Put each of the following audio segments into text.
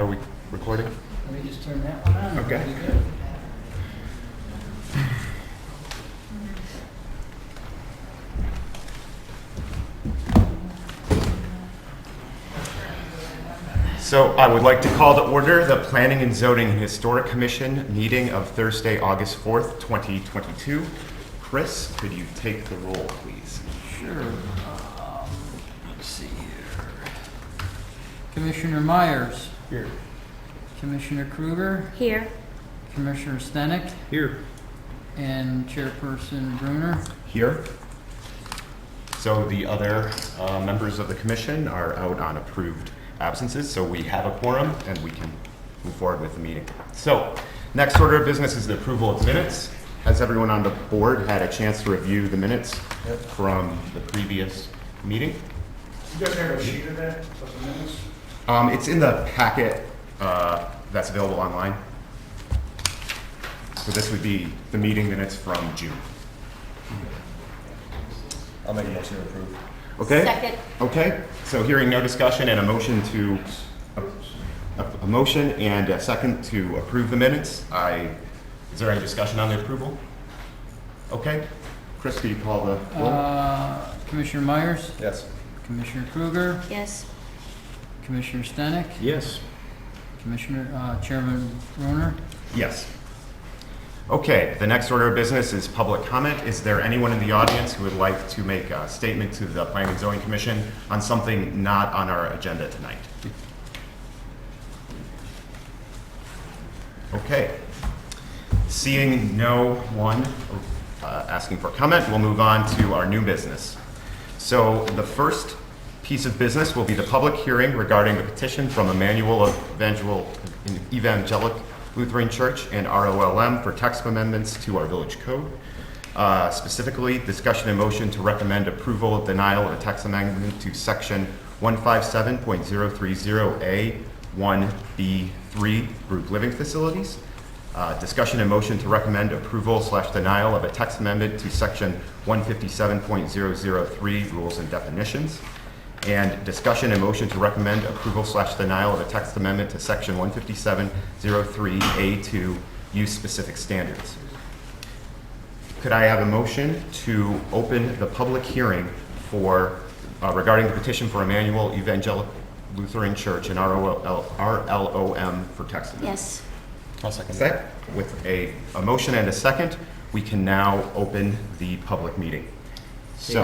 we recording? Let me just turn that one on. Okay. Pretty good. So I would like to call to order the Planning and Zoning and Historic Commission meeting of Thursday, August 4th, 2022. Chris, could you take the roll, please? Sure. Let's see here. Commissioner Myers. Here. Commissioner Kruger. Here. Commissioner Stenick. Here. And Chairperson Bruner. Here. So the other members of the commission are out on approved absences, so we have a quorum and we can move forward with the meeting. So, next order of business is the approval of minutes. Has everyone on the board had a chance to review the minutes from the previous meeting? You guys have a sheet of that, of the minutes? It's in the packet that's available online. So this would be the meeting minutes from June. I'll make a motion to approve. Okay? Second. Okay, so hearing no discussion and a motion to, a motion and a second to approve the minutes, is there any discussion on the approval? Okay, Chris, can you call the roll? Commissioner Myers. Yes. Commissioner Kruger. Yes. Commissioner Stenick. Yes. Commissioner Chairman Bruner. Yes. Okay, the next order of business is public comment. Is there anyone in the audience who would like to make a statement to the Planning and Zoning Commission on something not on our agenda tonight? Okay. Seeing no one asking for comment, we'll move on to our new business. So the first piece of business will be the public hearing regarding the petition from Emmanuel Evangelical Lutheran Church and ROLM for text amendments to our village code. Specifically, discussion and motion to recommend approval of denial of a text amendment to section 157.030A 1B3 group living facilities. Discussion and motion to recommend approval / denial of a text amendment to section 157.003 rules and definitions. And discussion and motion to recommend approval / denial of a text amendment to section 157.03A2 use specific standards. Could I have a motion to open the public hearing for regarding the petition for Emmanuel Evangelical Lutheran Church and RLOM for text amendment? Yes. I'll second that. Set with a motion and a second, we can now open the public meeting. So,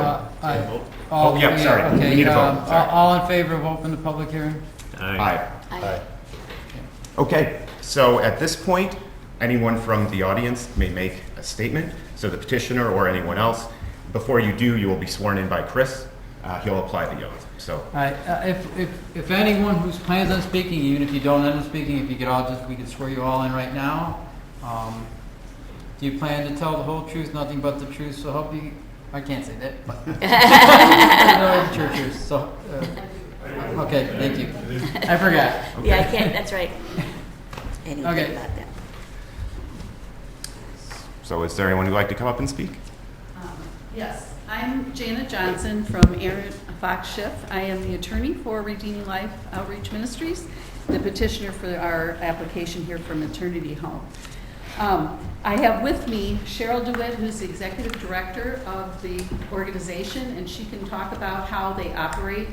All yeah, sorry. Okay, We need a vote. Sorry. all in favor of open the public hearing? aye. Aye. Okay, so at this point, anyone from the audience may make a statement. So the petitioner or anyone else. Before you do, you will be sworn in by Chris. He'll apply the oath. So, All right, if anyone who's plans on speaking, even if you don't end up speaking, if you could all we could swear you all in right now. Do you plan to tell the whole truth, nothing but the truth, so help you? I can't say that, but. Churches, so, okay, thank you. I forgot. Okay. Yeah, I can't, that's right. Anything Okay. about that. So is there anyone who'd like to come up and speak? Yes, I'm Janet Johnson from Aaron Fox Schiff. I am the attorney for Redeeming Life Outreach Ministries, the petitioner for our application here for maternity home. I have with me Cheryl DeWitt, who's the executive director of the organization, and she can talk about how they operate,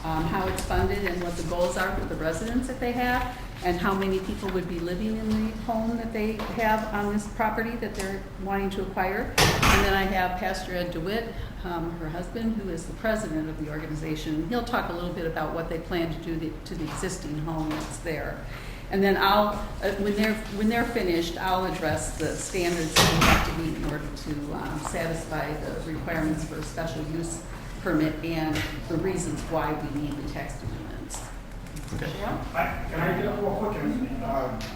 how it's funded, and what the goals are for the residents that they have, and how many people would be living in the home that they have on this property that they're wanting to acquire. And then I have Pastor Ed DeWitt, her husband, who is the president of the organization. He'll talk a little bit about what they plan to do to the existing home that's there. And then I'll, when they're finished, I'll address the standards that we have to meet in order to satisfy the requirements for a special use permit and the reasons why we need the text amendments. Okay. Cheryl? Can I get up real quick?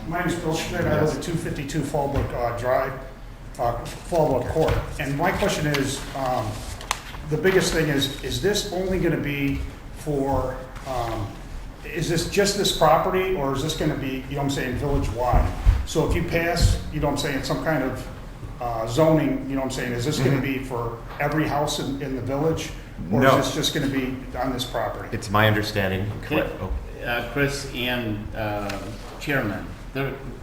My name's Bill Schmidt. I live at 252 Fallbrook Drive, Fallbrook Court. And my question is, the biggest thing is this only going to be for, is this just this property, or is this going to be, you know what I'm saying, village-wide? So if you pass, you know what I'm saying, some kind of zoning, you know what I'm saying, is this going to be for every house in the village? Or No. is this just going to be on this property? It's my understanding. Chris and Chairman,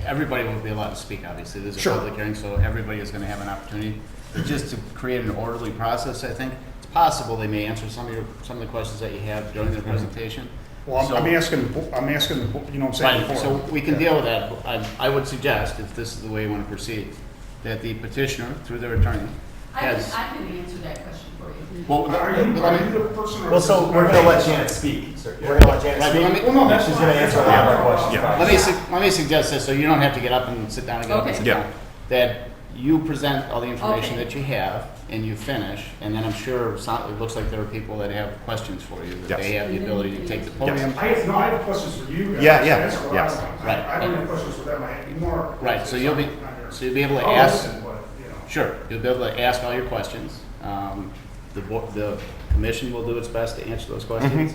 everybody will be allowed to speak, obviously. This is a Sure. public hearing, so everybody is going to have an opportunity. But just to create an orderly process, I think, it's possible they may answer some of the questions that you have during their presentation. Well, So- I'm asking, you know what I'm saying? Right, so before. we can deal with that. I would suggest, if this is the way you want to proceed, that the petitioner, through their attorney, has... I can answer that question for you. Well, Are you the person or? Well, so we're gonna let Janet speak. We're gonna let Janet Right, speak. let me- Well, no, that's She's fine. gonna answer a lot of our questions. Let me suggest this, so you don't have to get up and sit down and get up and Okay. sit Yeah. down. That you present all the information Okay. that you have, and you finish, and then I'm sure it looks like there are people that have questions for you, that they Yes. have the ability to take the podium. I have questions for you guys. Yeah, yeah, That's what yes. I want. Right. I don't have questions for them, I have more. Right, so you'll be able to I'll ask, listen, but, you know. sure, you'll be able to ask all your questions. The commission will do its best to answer those questions,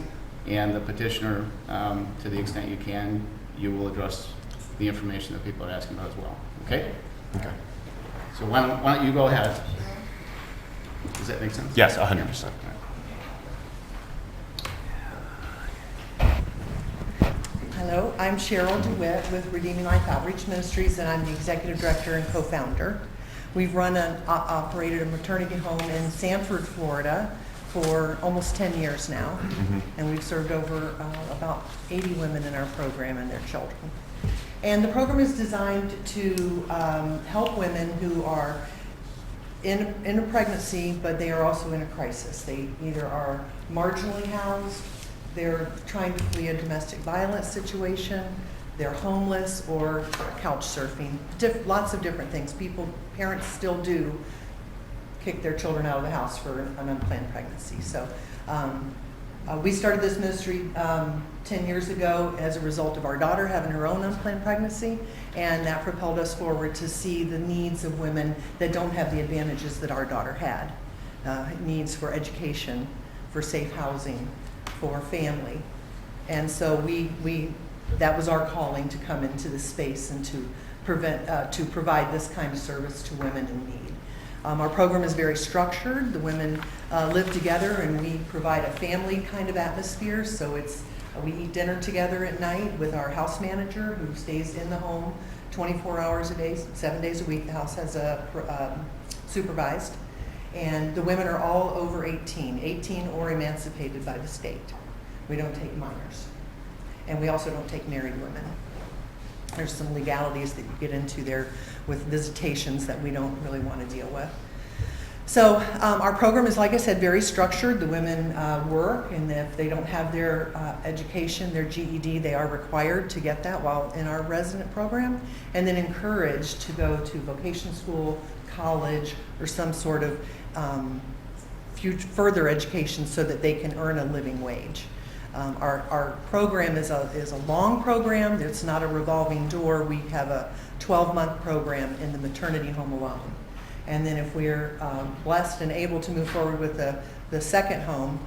and the petitioner, to the extent you can, you will address the information that people are asking about as well, okay? Okay. So why don't you go ahead? Does that make sense? Yes, 100%. Hello, I'm Cheryl DeWitt with Redeeming Life Outreach Ministries, and I'm the executive director and co-founder. We've operated a maternity home in Sanford, Florida for almost 10 years now, and we've served over about 80 women in our program and their children. And the program is designed to help women who are in a pregnancy, but they are also in a crisis. They either are marginally housed, they're trying to flee a domestic violence situation, they're homeless, or couch surfing. Lots of different things. Parents still do kick their children out of the house for an unplanned pregnancy. So we started this ministry 10 years ago as a result of our daughter having her own unplanned pregnancy, and that propelled us forward to see the needs of women that don't have the advantages that our daughter had. Needs for education, for safe housing, for family. And so that was our calling, to come into this space and to provide this kind of service to women in need. Our program is very structured. The women live together, and we provide a family kind of atmosphere. So we eat dinner together at night with our house manager, who stays in the home 24 hours a day, 7 days a week. The house has supervised. And the women are all over 18 or emancipated by the state. We don't take minors. And we also don't take married women. There's some legalities that you get into there with visitations that we don't really want to deal with. So our program is, like I said, very structured. The women work, and if they don't have their education, their GED, they are required to get that while in our resident program, and then encouraged to go to vocation school, college, or some sort of further education so that they can earn a living wage. Our program is a long program. It's not a revolving door. We have a 12-month program in the maternity home alone. And then if we're blessed and able to move forward with the second home,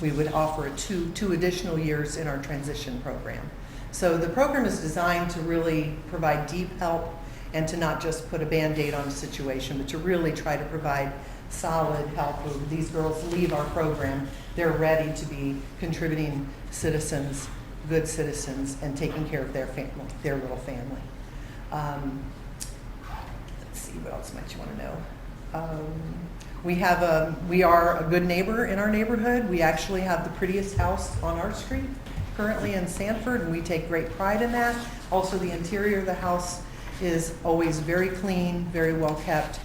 we would offer two additional years in our transition program. So the program is designed to really provide deep help, and to not just put a Band-Aid on a situation, but to really try to provide solid help. When these girls leave our program, they're ready to be contributing citizens, good citizens, and taking care of their family, their little family. Let's see, what else might you want to know? We are a good neighbor in our neighborhood. We actually have the prettiest house on our street currently in Sanford, and we take great pride in that. Also, the interior of the house is always very clean, very well kept,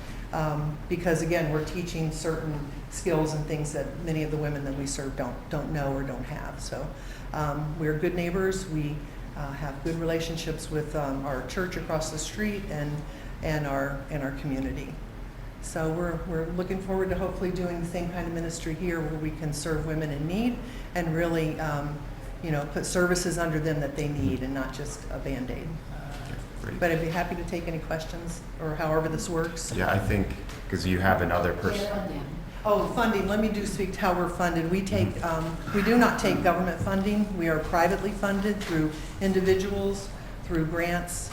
because again, we're teaching certain skills and things that many of the women that we serve don't know or don't have. So we're good neighbors. We have good relationships with our church across the street and our community. So we're looking forward to hopefully doing the same kind of ministry here, where we can serve women in need and really put services under them that they need, and not just a Band-Aid. But I'd be happy to take any questions, or however this works. Yeah, I think, because you have another person. Oh, funding, let me speak to how we're funded. We do not take government funding. We are privately funded through individuals, through grants,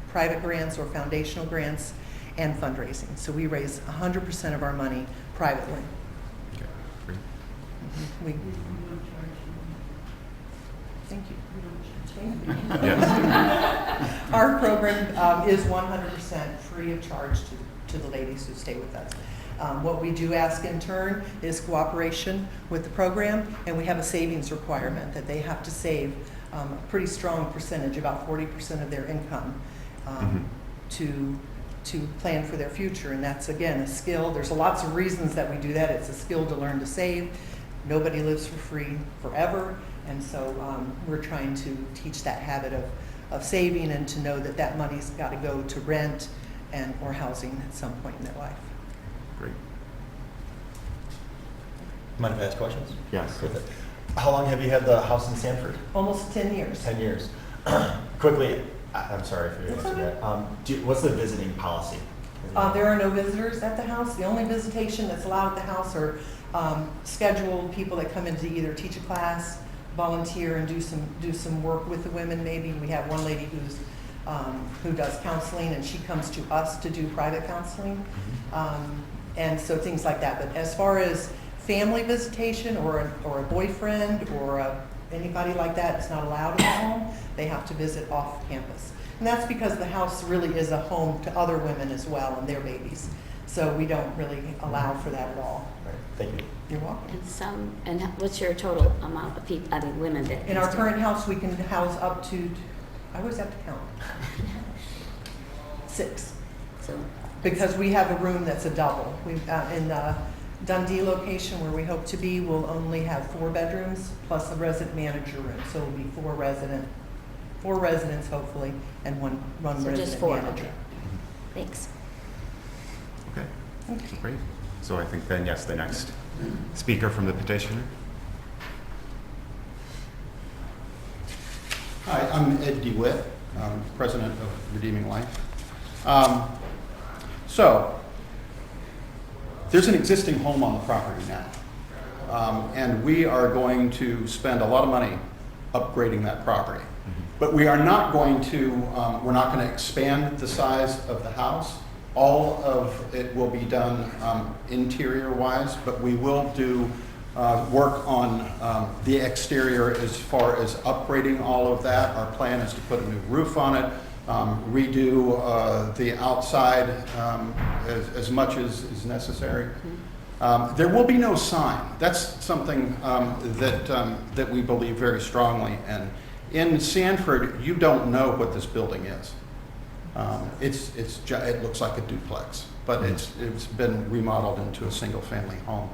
private grants or foundational grants, and fundraising. So we raise 100% of our money privately. Okay, great. We, Thank you. Thank you. Yes. Our program is 100% free of charge to the ladies who stay with us. What we do ask in turn is cooperation with the program, and we have a savings requirement that they have to save a pretty strong percentage, about 40% of their income, to plan for their future. And that's, again, a skill. There's lots of reasons that we do that. It's a skill to learn to save. Nobody lives for free forever, and so we're trying to teach that habit of saving and to know that that money's got to go to rent and or housing at some point in their life. Great. Mind if I ask questions? Yes. How long have you had the house in Sanford? Almost 10 years. 10 years. Quickly, I'm sorry for your That's answer that. What's the visiting policy? There are no visitors at the house. The only visitation that's allowed at the house are scheduled people that come in to either teach a class, volunteer, and do some work with the women. Maybe we have one lady who does counseling, and she comes to us to do private counseling, and so things like that. But as far as family visitation or a boyfriend or anybody like that, it's not allowed in the home. They have to visit off campus. And that's because the house really is a home to other women as well and their babies. So we don't really allow for that at all. Right. Thank you. You're welcome. And what's your total amount of people, women that? In our current house, we can house up to, I always have to count, 6. So, Because we have a room that's a double. We've in the Dundee location where we hope to be, we'll only have 4 bedrooms plus a resident manager room. So it'll be 4 residents hopefully, and one so resident just 4, manager. okay. Thanks. Okay. Okay. Great. So I think then, yes, the next speaker from the petitioner. Hi, I'm Ed DeWitt, president of Redeeming Life. So, there's an existing home on the property now, and we are going to spend a lot of money upgrading that property. But we are not going to, we're not going to expand the size of the house. All of it will be done interior-wise, but we will do work on the exterior as far as upgrading all of that. Our plan is to put a new roof on it, redo the outside as much as is necessary. There will be no sign. That's something that we believe very strongly. And in Sanford, you don't know what this building is. It looks like a duplex, but it's been remodeled into a single-family home.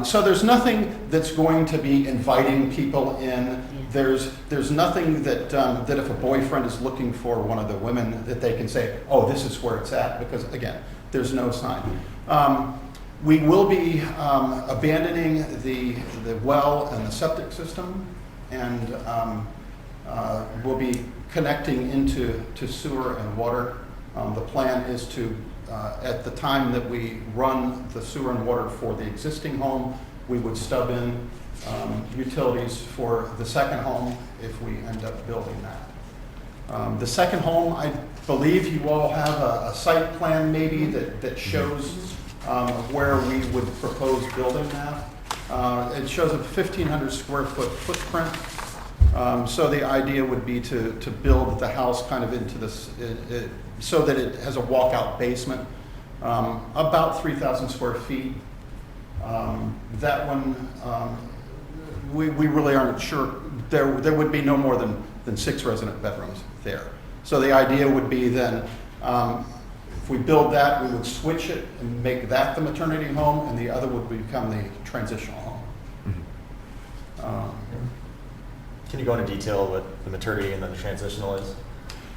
So there's nothing that's going to be inviting people in. There's nothing that if a boyfriend is looking for one of the women that they can say, oh, this is where it's at, because again, there's no sign. We will be abandoning the well and the septic system, and we'll be connecting into sewer and water. The plan is to, at the time that we run the sewer and water for the existing home, we would stub in utilities for the second home if we end up building that. The second home, I believe you all have a site plan maybe that shows where we would propose building that. It shows a 1,500 square foot footprint. So the idea would be to build the house kind of into this, so that it has a walkout basement, about 3,000 square feet. That one, we really aren't sure. There would be no more than 6 resident bedrooms there. So the idea would be then, if we build that, we would switch it and make that the maternity home, and the other would become the transitional home. Can you go into detail what the maternity and then the transitional is?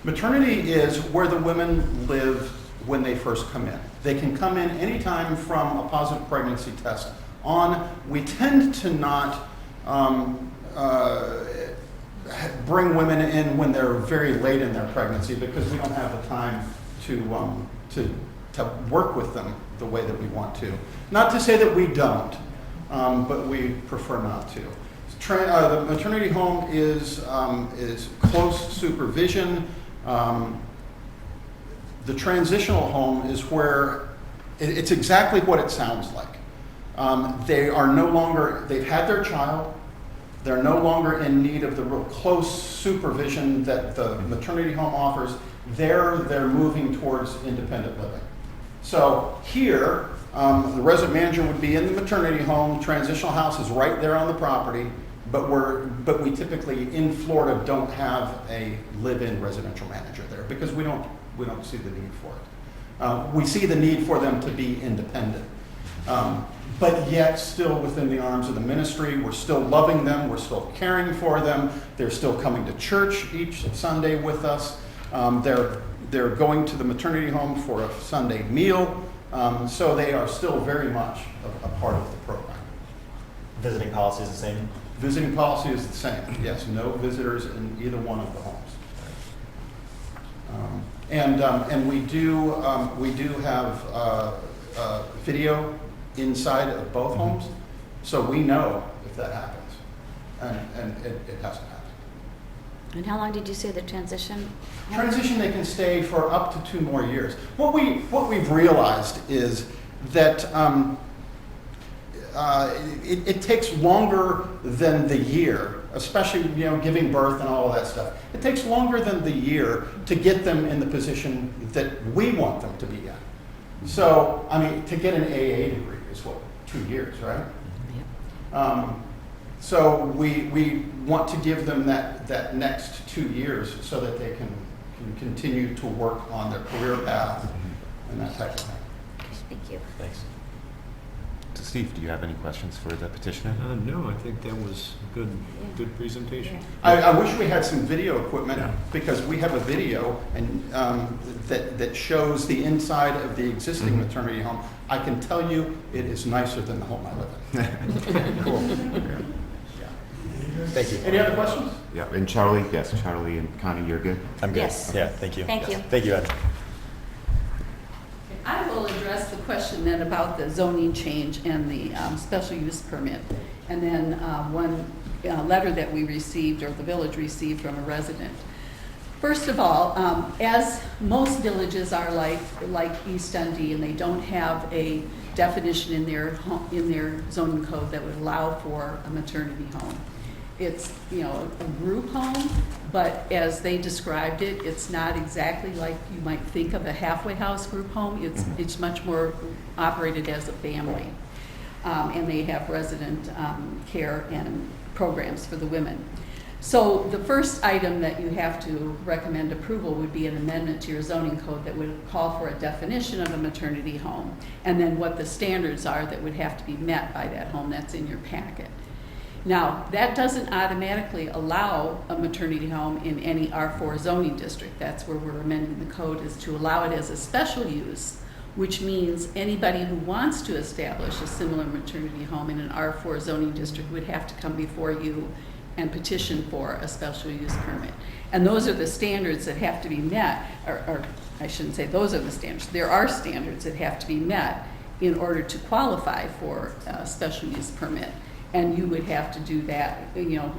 Maternity is where the women live when they first come in. They can come in anytime from a positive pregnancy test on. We tend to not bring women in when they're very late in their pregnancy because we don't have the time to work with them the way that we want to. Not to say that we don't, but we prefer not to. The maternity home is close supervision. The transitional home is where it's exactly what it sounds like. They are no longer, they've had their child, They're no longer in need of the real close supervision that the maternity home offers. They're moving towards independent living. So here, the resident manager would be in the maternity home, transitional house is right there on the property, but we typically in Florida don't have a live-in residential manager there because we don't see the need for it. We see the need for them to be independent, but yet still within the arms of the ministry. We're still loving them, we're still caring for them, they're still coming to church each Sunday with us. They're going to the maternity home for a Sunday meal, so they are still very much a part of the program. Visiting policy is the same? Visiting policy is the same, yes, no visitors in either one of the homes. And we do have video inside of both homes, so we know if that happens, and it hasn't happened. And how long did you say the transition? Transition, they can stay for up to 2 more years. What we've realized is that it takes longer than the year, especially giving birth and all of that stuff. It takes longer than the year to get them in the position that we want them to be in. So, I mean, to get an AA degree is what, 2 years, right? So we want to give them that next 2 years so that they can continue to work on their career path and that type of thing. Thank you. Thanks. Steve, do you have any questions for the petitioner? No, I think that was good presentation. I wish we had some video equipment because we have a video and that shows the inside of the existing maternity home. I can tell you it is nicer than the home I live in. Cool. Thank you. Any other questions? Yeah, and Charlie, yes, Charlie and Connie, you're good? I'm good. Yes. Yeah, thank you. Thank you. Thank you, Ed. I will address the question then about the zoning change and the special use permit. And then one letter that we received, or the village received from a resident. First of all, as most villages are like East Dundee, and they don't have a definition in their zoning code that would allow for a maternity home. It's, a group home, but as they described it, it's not exactly like you might think of a halfway house group home. It's much more operated as a family. And they have resident care and programs for the women. So the first item that you have to recommend approval would be an amendment to your zoning code that would call for a definition of a maternity home, and then what the standards are that would have to be met by that home. That's in your packet. Now, that doesn't automatically allow a maternity home in any R4 zoning district. That's where we're amending the code, is to allow it as a special use, which means anybody who wants to establish a similar maternity home in an R4 zoning district would have to come before you and petition for a special use permit. And those are the standards that have to be met, or I shouldn't say those are the standards. There are standards that have to be met in order to qualify for a special use permit. And you would have to do that,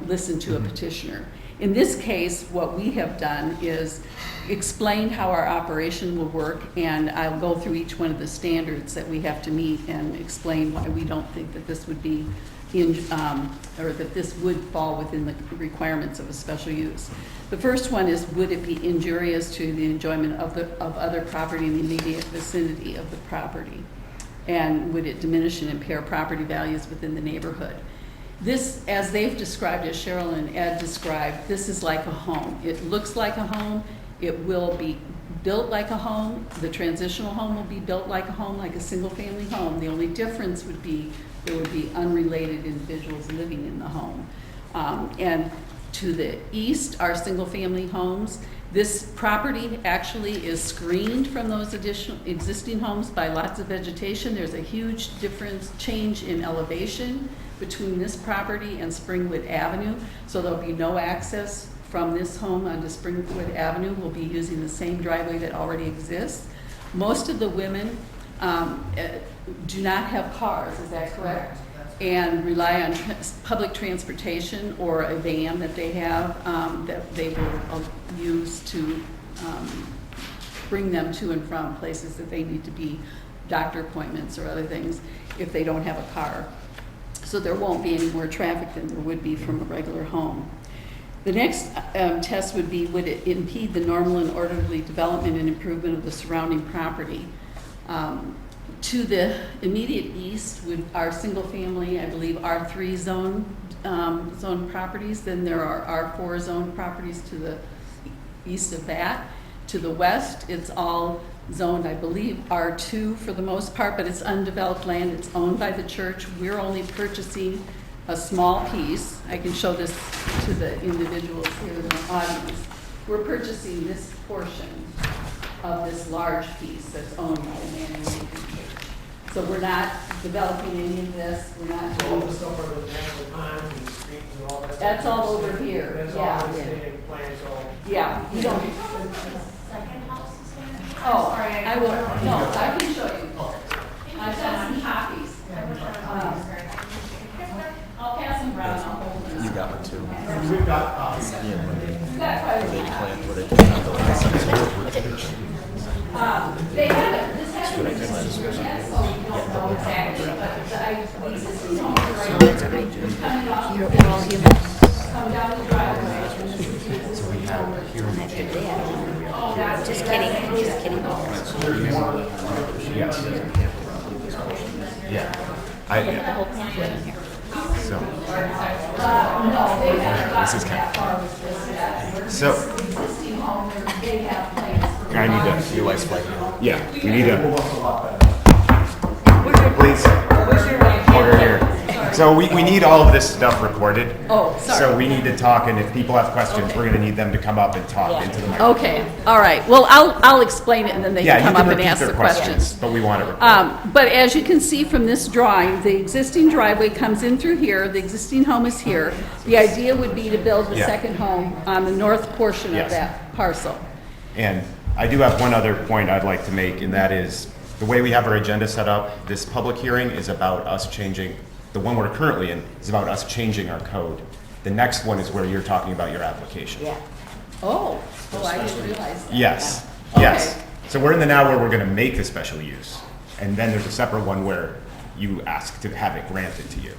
listen to a petitioner. In this case, what we have done is explain how our operation will work, and I'll go through each one of the standards that we have to meet and explain why we don't think that this would be or that this would fall within the requirements of a special use. The first one is, would it be injurious to the enjoyment of other property in the immediate vicinity of the property? And would it diminish and impair property values within the neighborhood? This, as they've described, as Cheryl and Ed described, this is like a home. It looks like a home. It will be built like a home. The transitional home will be built like a home, like a single-family home. The only difference would be there would be unrelated individuals living in the home. And to the east are single-family homes. This property actually is screened from those additional existing homes by lots of vegetation. There's a huge change in elevation between this property and Springwood Avenue. So there'll be no access from this home onto Springwood Avenue. We'll be using the same driveway that already exists. Most of the women do not have cars, is that correct? And rely on public transportation or a van that they have that they will use to bring them to and from places that they need to be, doctor appointments or other things, if they don't have a car. So there won't be any more traffic than there would be from a regular home. The next test would be, would it impede the normal and orderly development and improvement of the surrounding property? To the immediate east would our single-family, I believe, R3 zone properties. Then there are R4 zone properties to the east of that. To the west, it's all zoned, I believe, R2 for the most part, but it's undeveloped land. It's owned by the church. We're only purchasing a small piece. I can show this to the individuals here in the audience. We're purchasing this portion of this large piece that's owned by the Manuel Church. So we're not developing any of this. We're not doing All the stuff over the national times and the streets and all that. That's all over here. That's Yeah. all in the state plan, so. Yeah, you don't. Second house is there? Oh, Sorry, I will. No, I can show you. I've got some copies. I'll pass them around. I'll hold them. You got one too. We've got copies. We've got quite a few copies. What they have the license. They haven't, this hasn't been registered yet, so we don't know exactly, but the existing homes are right there. Coming off, You're all human. come down the driveway. Just kidding, just kidding. Yes. Yeah. Look at the whole pathway in here. So, No, they haven't this is gotten that far with this yet. so, Existing home, they have plans for. I need to, Your wife's flight. yeah, we need to, please, over here. So we need all of this stuff recorded. Oh, sorry. So we need to talk, and if people have questions, we're gonna need them to come up and talk into the microphone. Okay, all right. Well, I'll explain it and then they Yeah, can you come can up and repeat ask their the questions. but we want it recorded. But as you can see from this drawing, the existing driveway comes in through here, the existing home is here. The idea would be to build the Yeah. second home on the north portion of Yes. that parcel. And I do have one other point I'd like to make, and that is, the way we have our agenda set up, this public hearing is about us changing, the one we're currently in is about us changing our code. The next one is where you're talking about your application. Yeah. Oh, I didn't realize that. Yes, Okay. yes. So we're in the now where we're gonna make the special use, and then there's a separate one where you ask to have it granted to you.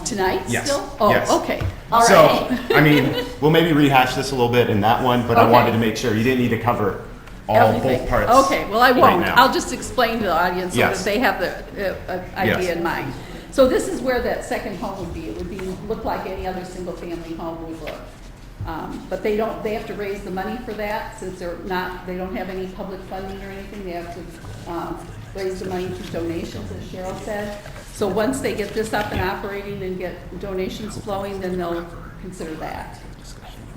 Tonight Yes, still? Oh, yes. okay. So, I mean, we'll maybe rehash this a little bit in that one, but I Okay. wanted to make sure you didn't need to cover all, Everything. both parts. Okay, well, I right won't. now. I'll just explain to the audience so that Yes. they have the idea Yes. in mind. So this is where that second home would be. It would be, look like any other single-family home would look. But they have to raise the money for that, since they don't have any public funding or anything. They have to raise the money through donations, as Cheryl said. So once they get this up and operating and get donations flowing, then they'll consider that.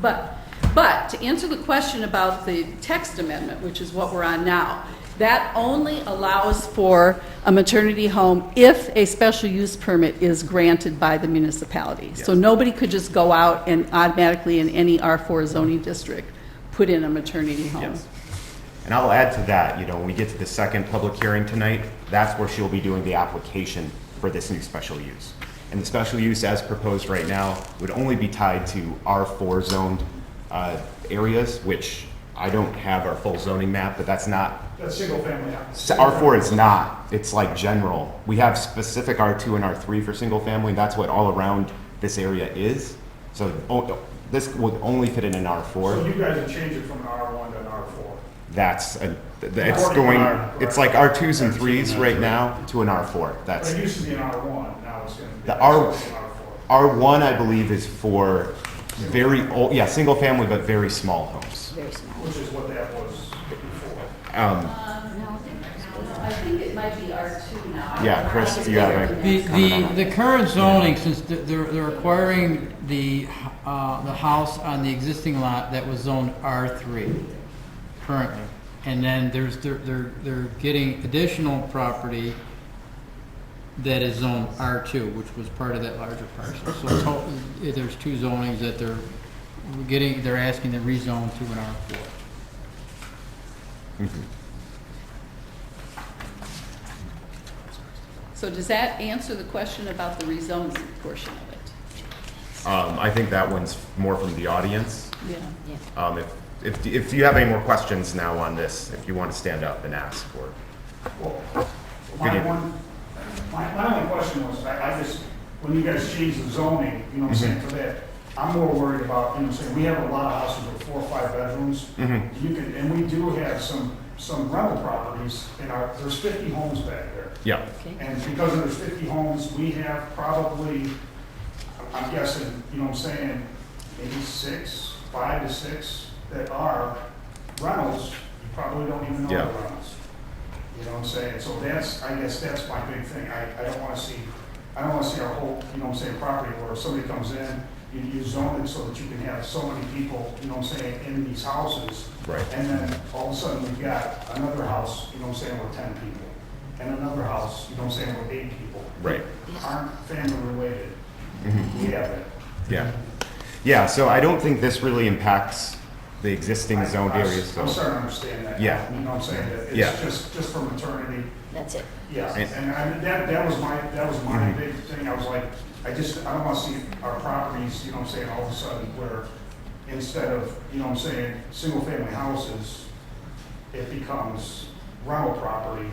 But to answer the question about the text amendment, which is what we're on now, that only allows for a maternity home if a special use permit is granted by the municipality. So nobody could just go out and automatically in any R4 zoning district put in a maternity home. Yes. And I'll add to that, when we get to the second public hearing tonight, that's where she'll be doing the application for this new special use. And the special use as proposed right now would only be tied to R4 zoned areas, which I don't have our full zoning map, but that's not, That's single family house. R4 is not, it's like general. We have specific R2 and R3 for single family, that's what all around this area is. So this would only fit in an So R4. you guys have changed it from an R1 to an R4. It's like R2s and 3s right now to an R4. But That's, it used to be an R1, now it's going to be The an R- R4. R1, I believe, is for very old, single family, but very small homes. Very small. Which is what that was before. I think it might be R2 now. Yeah, Chris, do you have a comment on that? The current zoning, since they're acquiring the house on the existing lot that was zoned R3 currently, and then they're getting additional property that is zoned R2, which was part of that larger parcel. So there's two zonings that they're asking to rezone to an R4. Mhm. So does that answer the question about the rezoning portion of it? I think that one's more from the audience. Yeah. If you have any more questions now on this, if you want to stand up and ask, or Well, my only question was, I just, when you guys change the zoning, you know what I'm saying, for that, I'm more worried about, you know what I'm saying, we have a lot of houses with 4 or 5 bedrooms. You can, and we do have some rental properties in our, there's 50 homes back there. Yeah. Okay. And because there's 50 homes, we have probably, I'm guessing, you know what I'm saying, maybe 5 to 6 that are rentals. You probably don't even know Yeah. they're rentals. You know what I'm saying? So that's, I guess that's my big thing. I don't want to see, our whole, you know what I'm saying, property where somebody comes in, you zone it so that you can have so many people, you know what I'm saying, in these houses. Right. And then all of a sudden we've got another house, you know what I'm saying, with 10 people. And another house, you know what I'm saying, with 8 people. Right. Aren't family related. Mhm. We have it. Yeah. Yeah, so I don't think this really impacts the existing zoned areas. I'm So. starting to understand that. Yeah. You know what I'm saying? That Yeah. it's just for maternity. That's it. Yes. And- And that was my Mhm. big thing. I was like, I don't want to see our properties, you know what I'm saying, all of a sudden where instead of, you know what I'm saying, single family houses, it becomes rental property.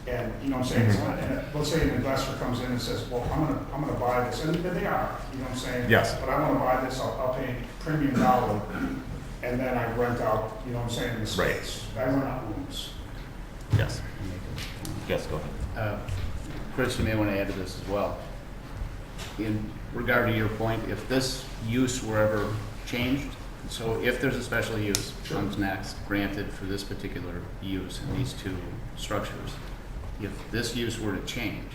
And, you know what I'm saying, and let's say an investor comes in and says, well, I'm gonna buy this, and they are, you know what I'm saying? Yes. But I wanna buy this, I'll pay premium dollar, and then I rent out, you know what I'm saying, the space. I rent out rooms. Yes. Yes, go ahead. Chris, you may want to add to this as well. In regard to your point, if this use were ever changed, so if there's a special use comes next, granted for this particular use in these 2 structures, if this use were to change,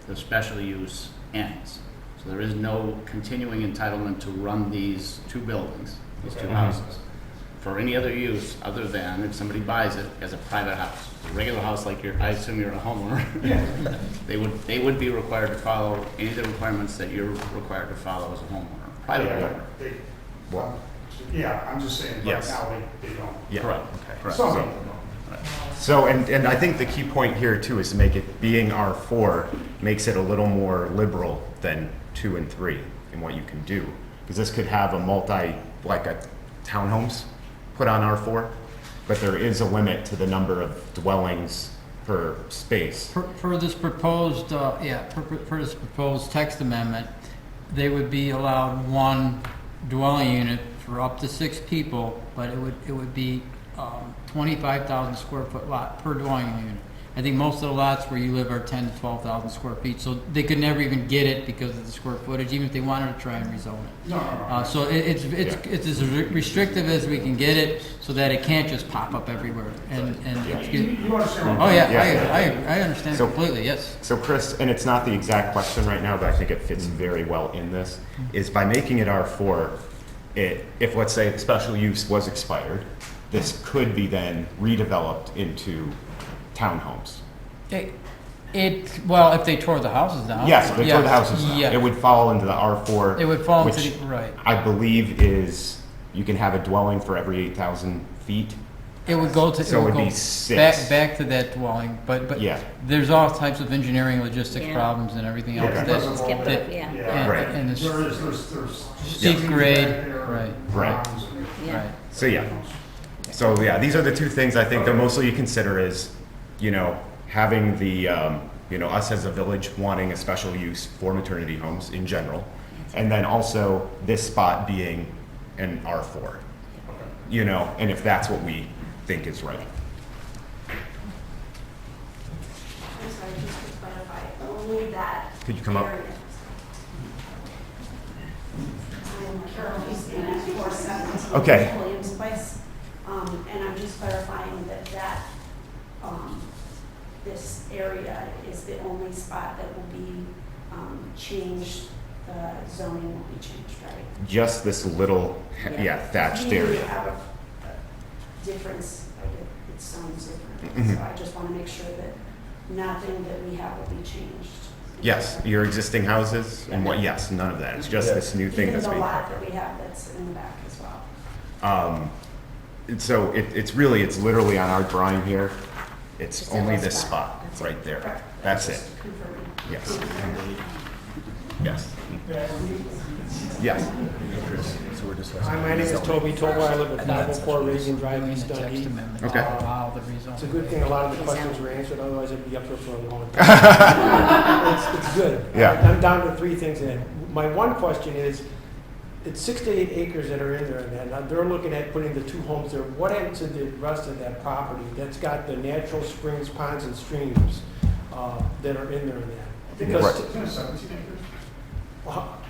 the special use ends. So there is no continuing entitlement to run these 2 buildings, these 2 houses, for any other use other than if somebody buys it as a private house. A regular house like I assume you're a homeowner. They would be required to follow any of the requirements that you're required to follow as a homeowner, private homeowner. Yeah, I'm just saying, right Yes. now, they don't. Yeah. Correct. Correct. Some So- people don't. So, and I think the key point here too is to make it, being R4 makes it a little more liberal than 2 and 3 in what you can do. Because this could have like a townhomes put on R4, but there is a limit to the number of dwellings per space. Per this proposed, per this proposed text amendment, they would be allowed 1 dwelling unit for up to 6 people, but it would be 25,000 square foot lot per dwelling unit. I think most of the lots where you live are 10 to 12,000 square feet, so they could never even get it because of the square footage, even if they wanted to try and rezone it. No. So it's as restrictive as we can get it, so that it can't just pop up everywhere. And You understand what oh I'm yeah, I understand So- completely. Yes. So Chris, and it's not the exact question right now, but I think it fits very well in this, is by making it R4, if let's say the special use was expired, this could be then redeveloped into townhomes. Well, if they tore the houses down. Yes, if they tore the houses down. Yeah. It would fall into the R4. It would fall which into the, right. I believe is, you can have a dwelling for every 8,000 feet. It would go to. So it would go be 6. Back to that dwelling, but Yeah. there's all types of engineering, logistics Yeah. problems and everything Yeah, else. because of That, all Skip that. it, yeah. and, Right. and it's, There's Steep trees grade, back there, right. Right. ponds and- Yeah. right. So yeah. So yeah, these are the 2 things I think that mostly you consider is, having the, us as a village wanting a special use for maternity homes in general. And then also this spot being an R4, and if that's what we think is right. I'm sorry, just to clarify, only that. Could you come up? area. I'm Carol Houston, 417 Okay. Williams Place. And I'm just clarifying that this area is the only spot that will be changed, the zoning will be changed, right? Just this little, thatched You area. have a difference, like it sounds different. Mhm. So I just want to make sure that nothing that we have will be changed. Yes, your existing houses and yes, none of that. It's just this new thing that's Even being. the lot that we have that's in the back as well. So it's literally on our drawing here. It's Just that only one this spot. spot That's it. right there. Correct. That's it. Just confirming. Yes. Yes. Yes. So we're discussing. Hi, my name is Toby Tobar. I live at 504 Reagan Drive, Doing East the text Dundee. amendment. Okay. Allow the rezone. It's a good thing a lot of the questions were answered, otherwise I'd be up here for a long time. It's good. Yeah. I'm down to three things in. My one question is, it's 6 to 8 acres that are in there, and that. Now they're looking at putting the 2 homes there. What happens to the rest of that property that's got the natural springs, ponds, and streams that are in there and that? Because Isn't it 17 acres?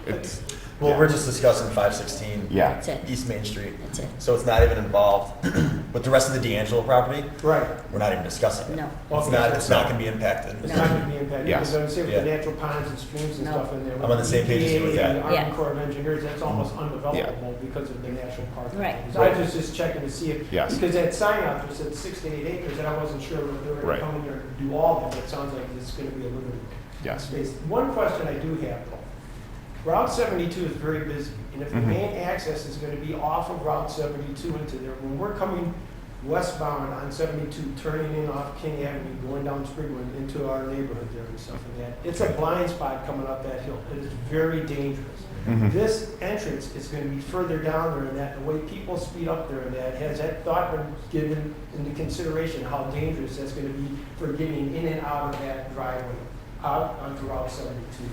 It's, Well, we're just discussing 516 yeah. That's it. East Main Street. That's it. So it's not even involved. But the rest of the D'Angelo property, Right. we're not even discussing it. No. It's not going to be impacted. It's not going to be impacted. Yes. Because I would say with Yeah. the natural ponds and streams and No. stuff in there. I'm on the same page as you with that. The Army Yeah. Corps of Engineers, that's almost undevelopable because of the national park. Right. So I was just checking to see if, Yes. because that sign out there said 6 to 8 acres, and I wasn't sure whether they were Right. going to come in there and do all of it. It sounds like it's going to be a limited Yes. space. One question I do have though. Route 72 is very busy, and if the Mhm. main access is going to be off of Route 72 into there, when we're coming westbound on 72, turning in off King Avenue, going down Springwood into our neighborhood there and stuff like that, it's a blind spot coming up that hill. It is very dangerous. Mhm. This entrance is going to be further down there, and that the way people speed up there, and that has that thought been given into consideration how dangerous that's going to be for getting in and out of that driveway, out onto Route 72.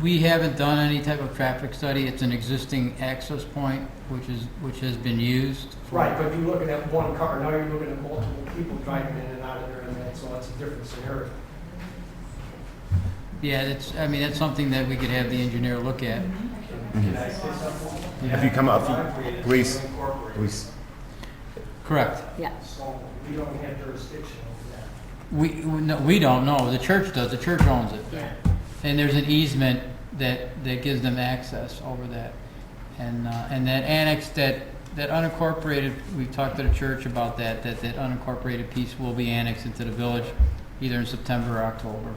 We haven't done any type of traffic study. It's an existing access point, which has been used. Right, but you're looking at one car, now you're looking at multiple people driving in and out of there, and that, so it's a different scenario. Yeah, that's something that we could have the engineer look at. Can I say something? Have you come up, please? Please. Correct. Yeah. So we don't have jurisdiction over that. We don't know. The church does. The church owns it. Yeah. And there's an easement that gives them access over that. And that annex, that unincorporated, we've talked to the church about that unincorporated piece will be annexed into the village either in September or October.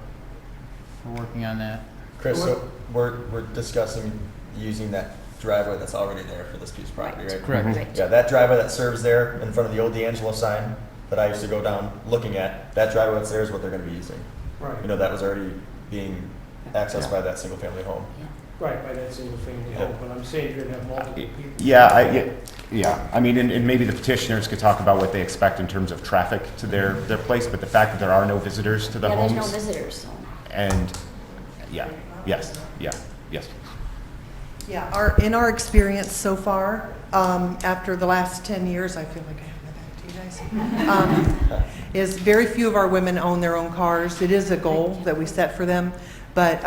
We're working on that. Chris, so we're discussing using that driveway that's already there for this piece of property, right? Correct. Right. Yeah, that driveway that serves there in front of the old D'Angelo sign that I used to go down looking at, that driveway that's there is what they're going to be using. Right, You know, that was already being accessed by that single-family home. right, by that single family home, but I'm saying you're gonna have multiple people. Yeah. I mean, and maybe the petitioners could talk about what they expect in terms of traffic to their place, but the fact that there are no visitors to the Yeah, homes. there's no visitors, so. And, yes. Yeah, in our experience so far, after the last 10 years, I feel like I haven't had it to you guys, is very few of our women own their own cars. It is a goal that we set for them, but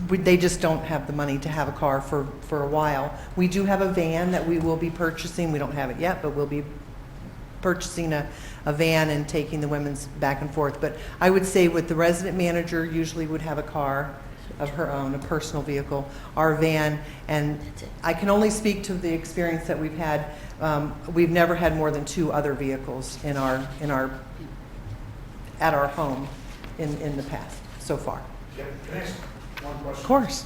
they just don't have the money to have a car for a while. We do have a van that we will be purchasing. We don't have it yet, but we'll be purchasing a van and taking the women's back and forth. But I would say with the resident manager usually would have a car of her own, a personal vehicle, our van, and I can only speak to the experience that we've had. We've never had more than 2 other vehicles at our home in the past, so far. Can I ask one question? Of course.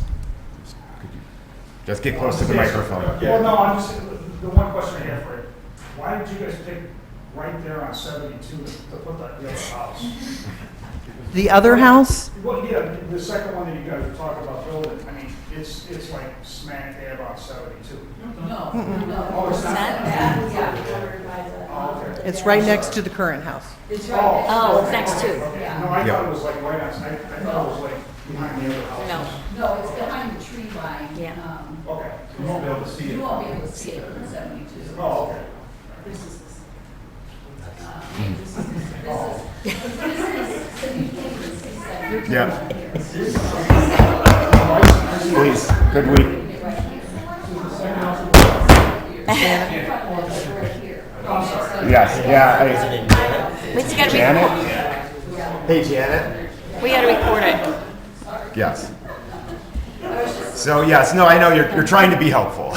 Just get close to the microphone. Well, no, I'm just, the one question I have for you, why did you guys pick right there on 72 to put the other house? The other house, Well, yeah, the second one that you guys were talking about building, I mean, it's like smack dab on 72. Oh, it's not? Oh, okay. it's right next to the current house. Oh, it's next to. Okay. No, I thought it was like right on, I thought it was like behind the other house. No. No, it's behind the tree line. Yeah. Okay. You won't be able to see it. You won't be able to see it from 72. Oh, okay. This is, Yeah. Please, could we? Yes, yeah. We just gotta Janet? Hey, Janet. we gotta record it. Yes. So, yes, no, I know you're trying to be helpful.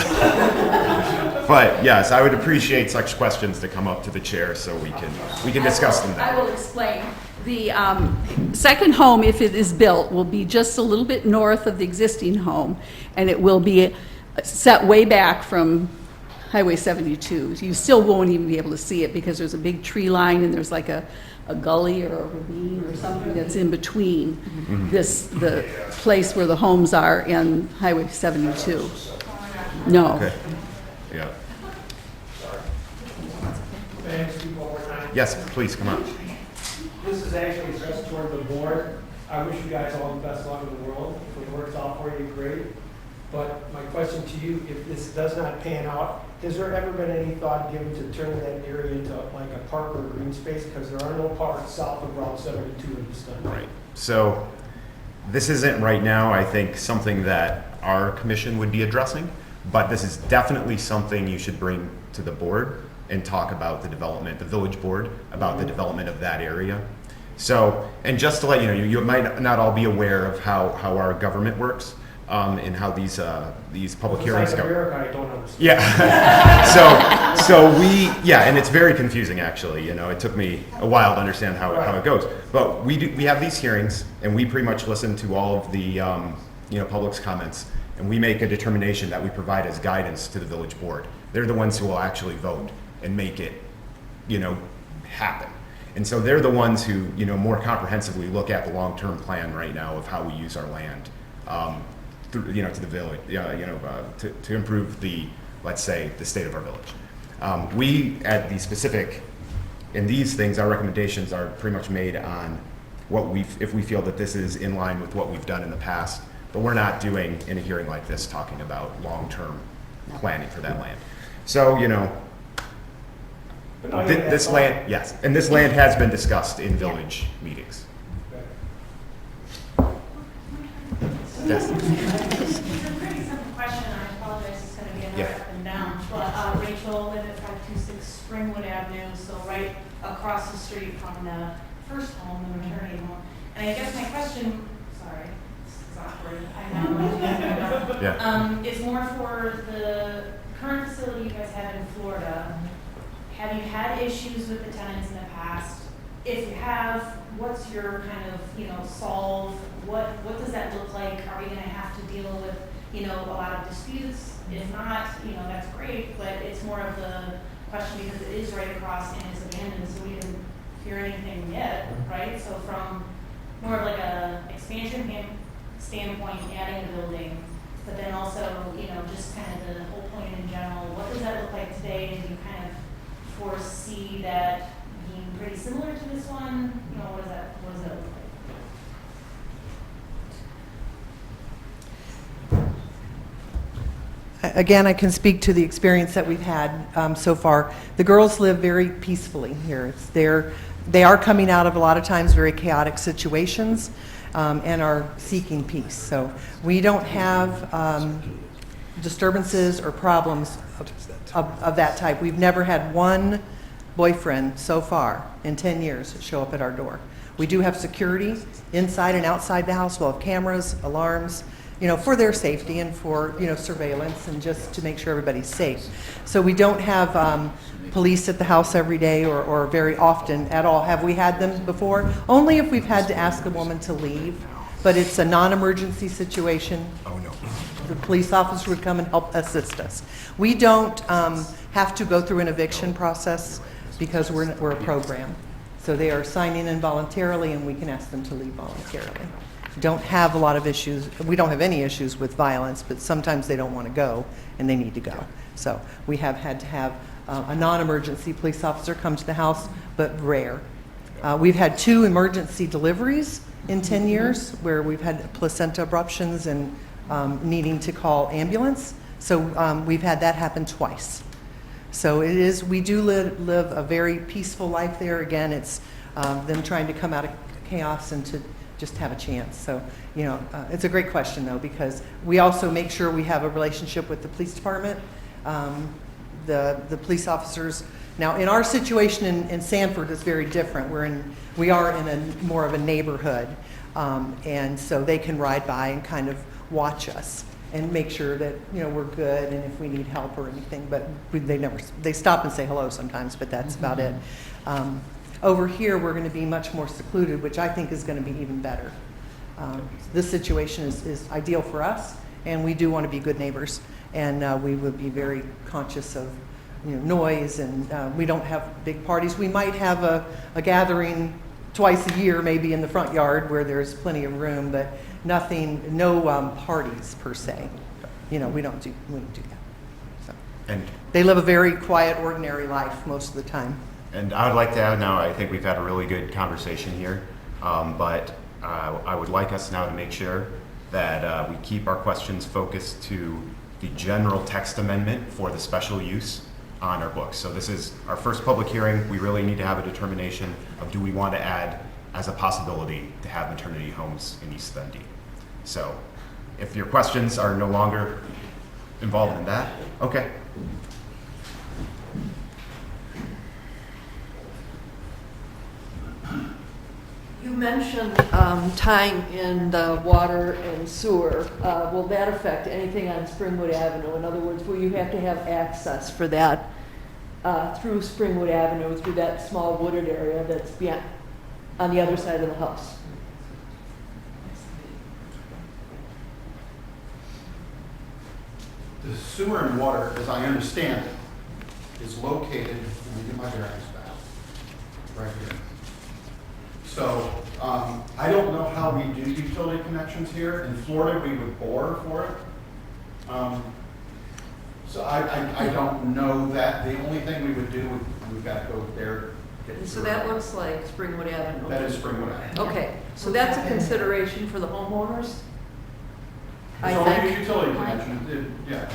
But, yes, I would appreciate such questions to come up to the chair so we can discuss them I then. will explain. The second home, if it is built, will be just a little bit north of the existing home, and it will be set way back from Highway 72. You still won't even be able to see it because there's a big tree line and there's like a a gully or a ravine or something that's in between the place where the homes are and Highway 72. No. Okay. Yeah. May I speak one more time? Yes, please, come on. This is actually addressed toward the board. I wish you guys all the best luck in the world. If it works out for you, great. But my question to you, if this does not pan out, has there ever been any thought given to turning that area into like a park or green space? Because there are no parks south of Route 72 in this Dundee. Right. So this isn't right now, I think, something that our commission would be addressing, but this is definitely something you should bring to the board and talk about the development, the village board, about the development of that area. So, and just to let you know, you might not all be aware of how our government works. And how these public hearings go. America, I don't understand. Yeah. And it's very confusing actually. You know, it took me a while to understand how it goes. But we have these hearings, and we pretty much listen to all of the public's comments, and we make a determination that we provide as guidance to the village board. They're the ones who will actually vote and make it, happen. And so they're the ones who, more comprehensively look at the long-term plan right now of how we use our land. To the village, to improve let's say, the state of our village. We, at the specific, in these things, our recommendations are pretty much made on if we feel that this is in line with what we've done in the past, but we're not doing, in a hearing like this, talking about long-term planning for that land. So, this land, yes, and this land has been discussed in village meetings. Yes. It's a pretty simple question. I apologize. It's going to be another up and down. But Rachel lived at 526 Springwood Avenue, so right across the street from the first home, the maternity home. And I guess my question, sorry, this is awkward. I know. Is more for the current facility you guys have in Florida. Have you had issues with the tenants in the past? If you have, what's your kind of, solve? What does that look like? Are we going to have to deal with, a lot of disputes? If not, that's great, but it's more of the question because it is right across and it's abandoned, so we didn't hear anything yet, right? So from more of like a expansion standpoint, adding a building, but then also, just kind of the whole point in general, what does that look like today? And do you kind of foresee that being pretty similar to this one? What does that look like? Again, I can speak to the experience that we've had so far. The girls live very peacefully here. They are coming out of a lot of times very chaotic situations and are seeking peace. So we don't have disturbances or problems of that type. We've never had one boyfriend so far in 10 years show up at our door. We do have security inside and outside the house. We'll have cameras, alarms, for their safety and for, surveillance and just to make sure everybody's safe. So we don't have police at the house every day or very often at all. Have we had them before? Only if we've had to ask a woman to leave, but it's a non-emergency situation. Oh, no. The police officer would come and help assist us. We don't have to go through an eviction process because we're a program. So they are signing in voluntarily and we can ask them to leave voluntarily. Don't have a lot of issues. We don't have any issues with violence, but sometimes they don't want to go and they need to go. So we have had to have a non-emergency police officer come to the house, but rare. We've had 2 emergency deliveries in 10 years where we've had placenta abruptions and needing to call ambulance. So we've had that happen twice. So we do live a very peaceful life there. Again, it's them trying to come out of chaos and to just have a chance. So, it's a great question though, because we also make sure we have a relationship with the police department. The police officers, now in our situation in Sanford is very different. We are in a more of a neighborhood. And so they can ride by and kind of watch us and make sure that, we're good and if we need help or anything, but they stop and say hello sometimes, but that's about it. Over here, we're going to be much more secluded, which I think is going to be even better. This situation is ideal for us, and we do want to be good neighbors, and we would be very conscious of noise, and we don't have big parties. We might have a gathering twice a year, maybe in the front yard where there's plenty of room, but no parties per se. We don't do that. So. And They live a very quiet, ordinary life most of the time. And I would like to add now, I think we've had a really good conversation here, but I would like us now to make sure that we keep our questions focused to the general text amendment for the special use on our books. So this is our first public hearing. We really need to have a determination of do we want to add as a possibility to have maternity homes in East Dundee. So if your questions are no longer involved in that, okay. You mentioned tying in the water and sewer. Will that affect anything on Springwood Avenue? In other words, will you have to have access for that through Springwood Avenue, through that small wooded area that's beyond, on the other side of the house? The sewer and water, as I understand it, is located, let me get my bearings back, right here. So I don't know how we do utility connections here. In Florida, we would bore for it. So I don't know that. The only thing we would do, we've got to go there. So that looks like Springwood Avenue. That is Springwood Avenue. Okay, so that's a consideration for the homeowners? I So think. maybe utility connection, yeah.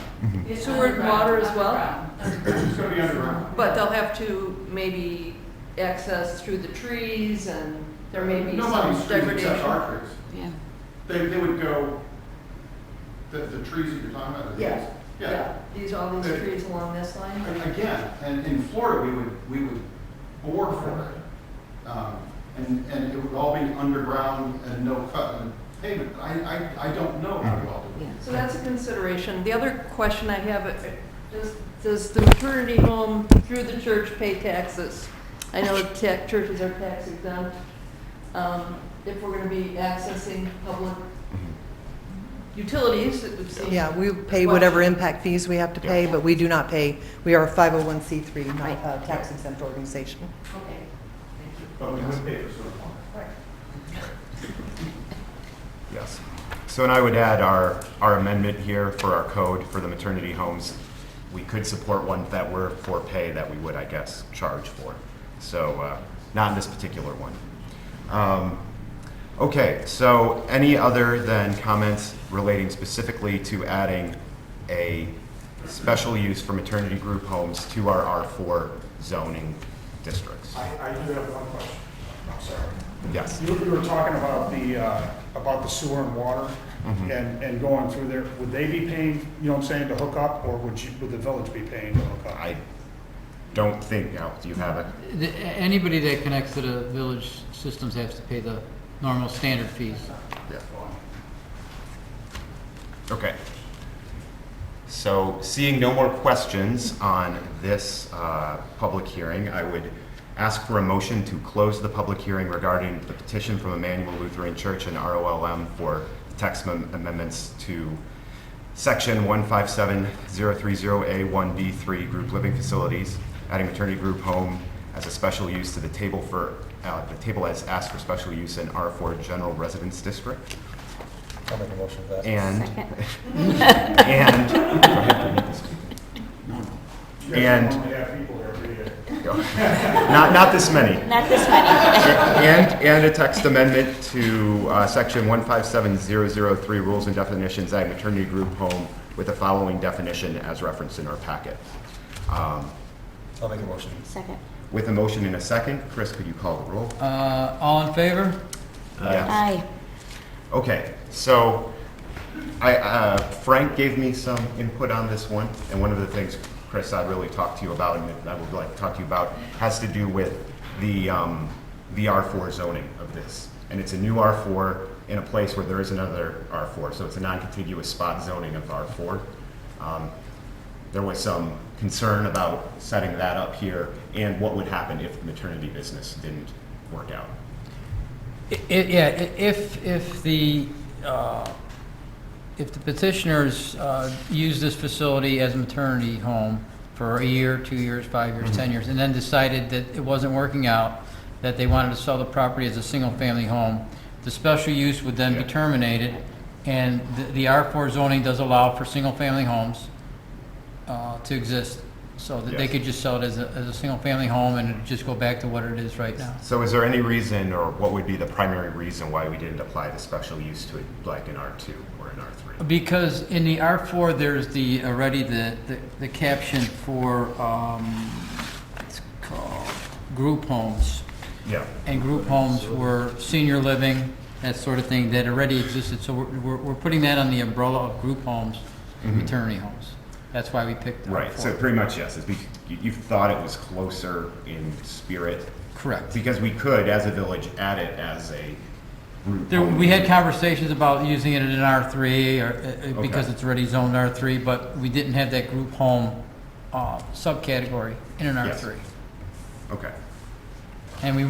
It's Sewer and water as well? It's going to be underground. But they'll have to maybe access through the trees, and there may be some Nobody's trees degradation. except our trees. Yeah. They would go, the trees that you're talking about? are these? Yeah. Yeah. All these Good. trees along this line? Again, and in Florida, we would bore for it. And it would all be underground and no cut and pavement. I don't know how well to do it. So that's a consideration. The other question I have, does the maternity home through the church pay taxes? I know churches are tax exempt. If we're going to be accessing public utilities, it would seem. Yeah, we pay whatever impact fees we have to pay, but we do not pay. We are a 501c3, not a tax exempt organization. Okay. But we would pay for sewer and water. Yes. So, and I would add our amendment here for our code for the maternity homes. We could support one that were for pay that we would, I guess, charge for. So, not in this particular one. Okay, so any other than comments relating specifically to adding a special use for maternity group homes to our R4 zoning districts? I do have one question. I'm sorry. Yes. You were talking about the sewer and water and going through there. Would they be paying, you know what I'm saying, to hook up, or would the village be paying to hook up? I don't think, no, do you have it? Anybody that connects to the village systems has to pay the normal standard fees. Yeah. Okay. So seeing no more questions on this public hearing, I would ask for a motion to close the public hearing regarding the petition from Emmanuel Lutheran Church and ROLM for text amendments to Section 157030A1B3 Group Living Facilities, adding maternity group home as a special use to the table as asked for special use in R4 General Residence District. I'll make a motion for that. And, Second. and, You guys have people there, do you? not this many. Not this many. And a text amendment to Section 157003 Rules and Definitions, add maternity group home with the following definition as referenced in our packet. I'll make a motion. Second. With a motion in a second, Chris, could you call the roll? All in favor? Yes. Aye. Okay, so Frank gave me some input on this one, and one of the things, Chris, I'd really talk to you about, and I would like to talk to you about, has to do with the R4 zoning of this. And it's a new R4 in a place where there is another R4, so it's a non-contiguous spot zoning of R4. There was some concern about setting that up here and what would happen if the maternity business didn't work out. If the petitioners use this facility as a maternity home for a year, 2 years, 5 years, 10 years, and then decided that it wasn't working out, that they wanted to sell the property as a single-family home. The special use would then be terminated, and the R4 zoning does allow for single-family homes to exist, so that they Yes. could just sell it as a single-family home and it'd just go back to what it is right now. So is there any reason, or what would be the primary reason why we didn't apply the special use to it like in R2 or in R3? Because in the R4, there's already the caption for, it's called group homes. Yeah. And group homes were senior living, that sort of thing, that already existed. So we're putting that on the umbrella of group homes, maternity homes. That's why we picked R4. Right, so pretty much, yes, you thought it was closer in spirit. Correct. Because we could, as a village, add it as a group. We had conversations about using it in an R3, or, because Okay. it's already zoned R3, but we didn't have that group home subcategory in an Yes. R3. Okay, And we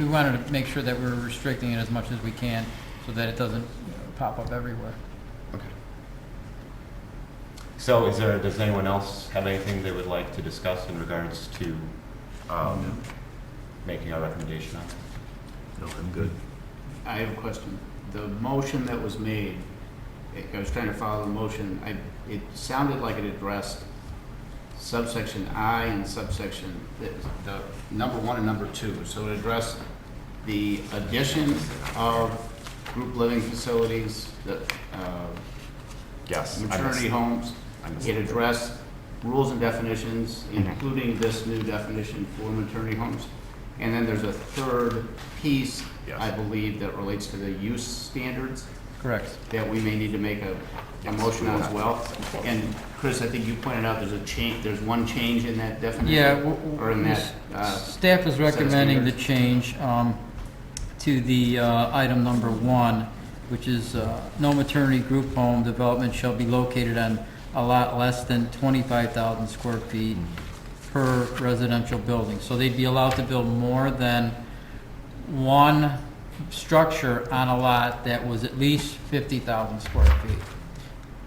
wanted to make sure that we were restricting it as much as we can, so that it doesn't pop up everywhere. okay. So does anyone else have anything they would like to discuss in regards to making our recommendation on it? No, I'm good. I have a question. The motion that was made, I was trying to follow the motion, it sounded like it addressed subsection I and subsection, the number 1 and number 2. So it addressed the addition of group living facilities, the Yes. maternity homes. It addressed rules and definitions, including this new definition for maternity homes. And then there's a third piece, Yes. I believe, that relates to the use standards Correct. that we may need to make a motion on as well. And Chris, I think you pointed out there's one change in that definition? Yeah, Or in that, staff is set of recommending the standards? change to the item number 1, which is no maternity group home development shall be located on a lot less than 25,000 square feet per residential building. So they'd be allowed to build more than one structure on a lot that was at least 50,000 square feet.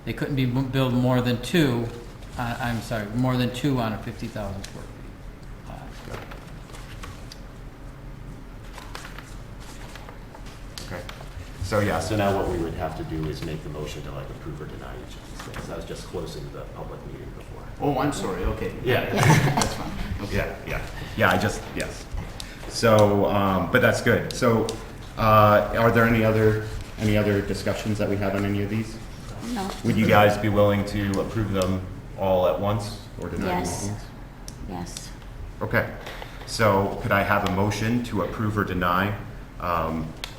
They couldn't build more than two, more than two on a 50,000 square feet. Okay. So yeah, so now what we would have to do is make the motion to like approve or deny each of these things. I was just closing the public meeting before. Oh, I'm sorry, okay. Yeah. That's fine. Okay. Yeah, yes. So, but that's good. So, are there any other discussions that we have on any of these? No. Would you guys be willing to approve them all at once or deny them all Yes. at once? Yes. Okay. So could I have a motion to approve or deny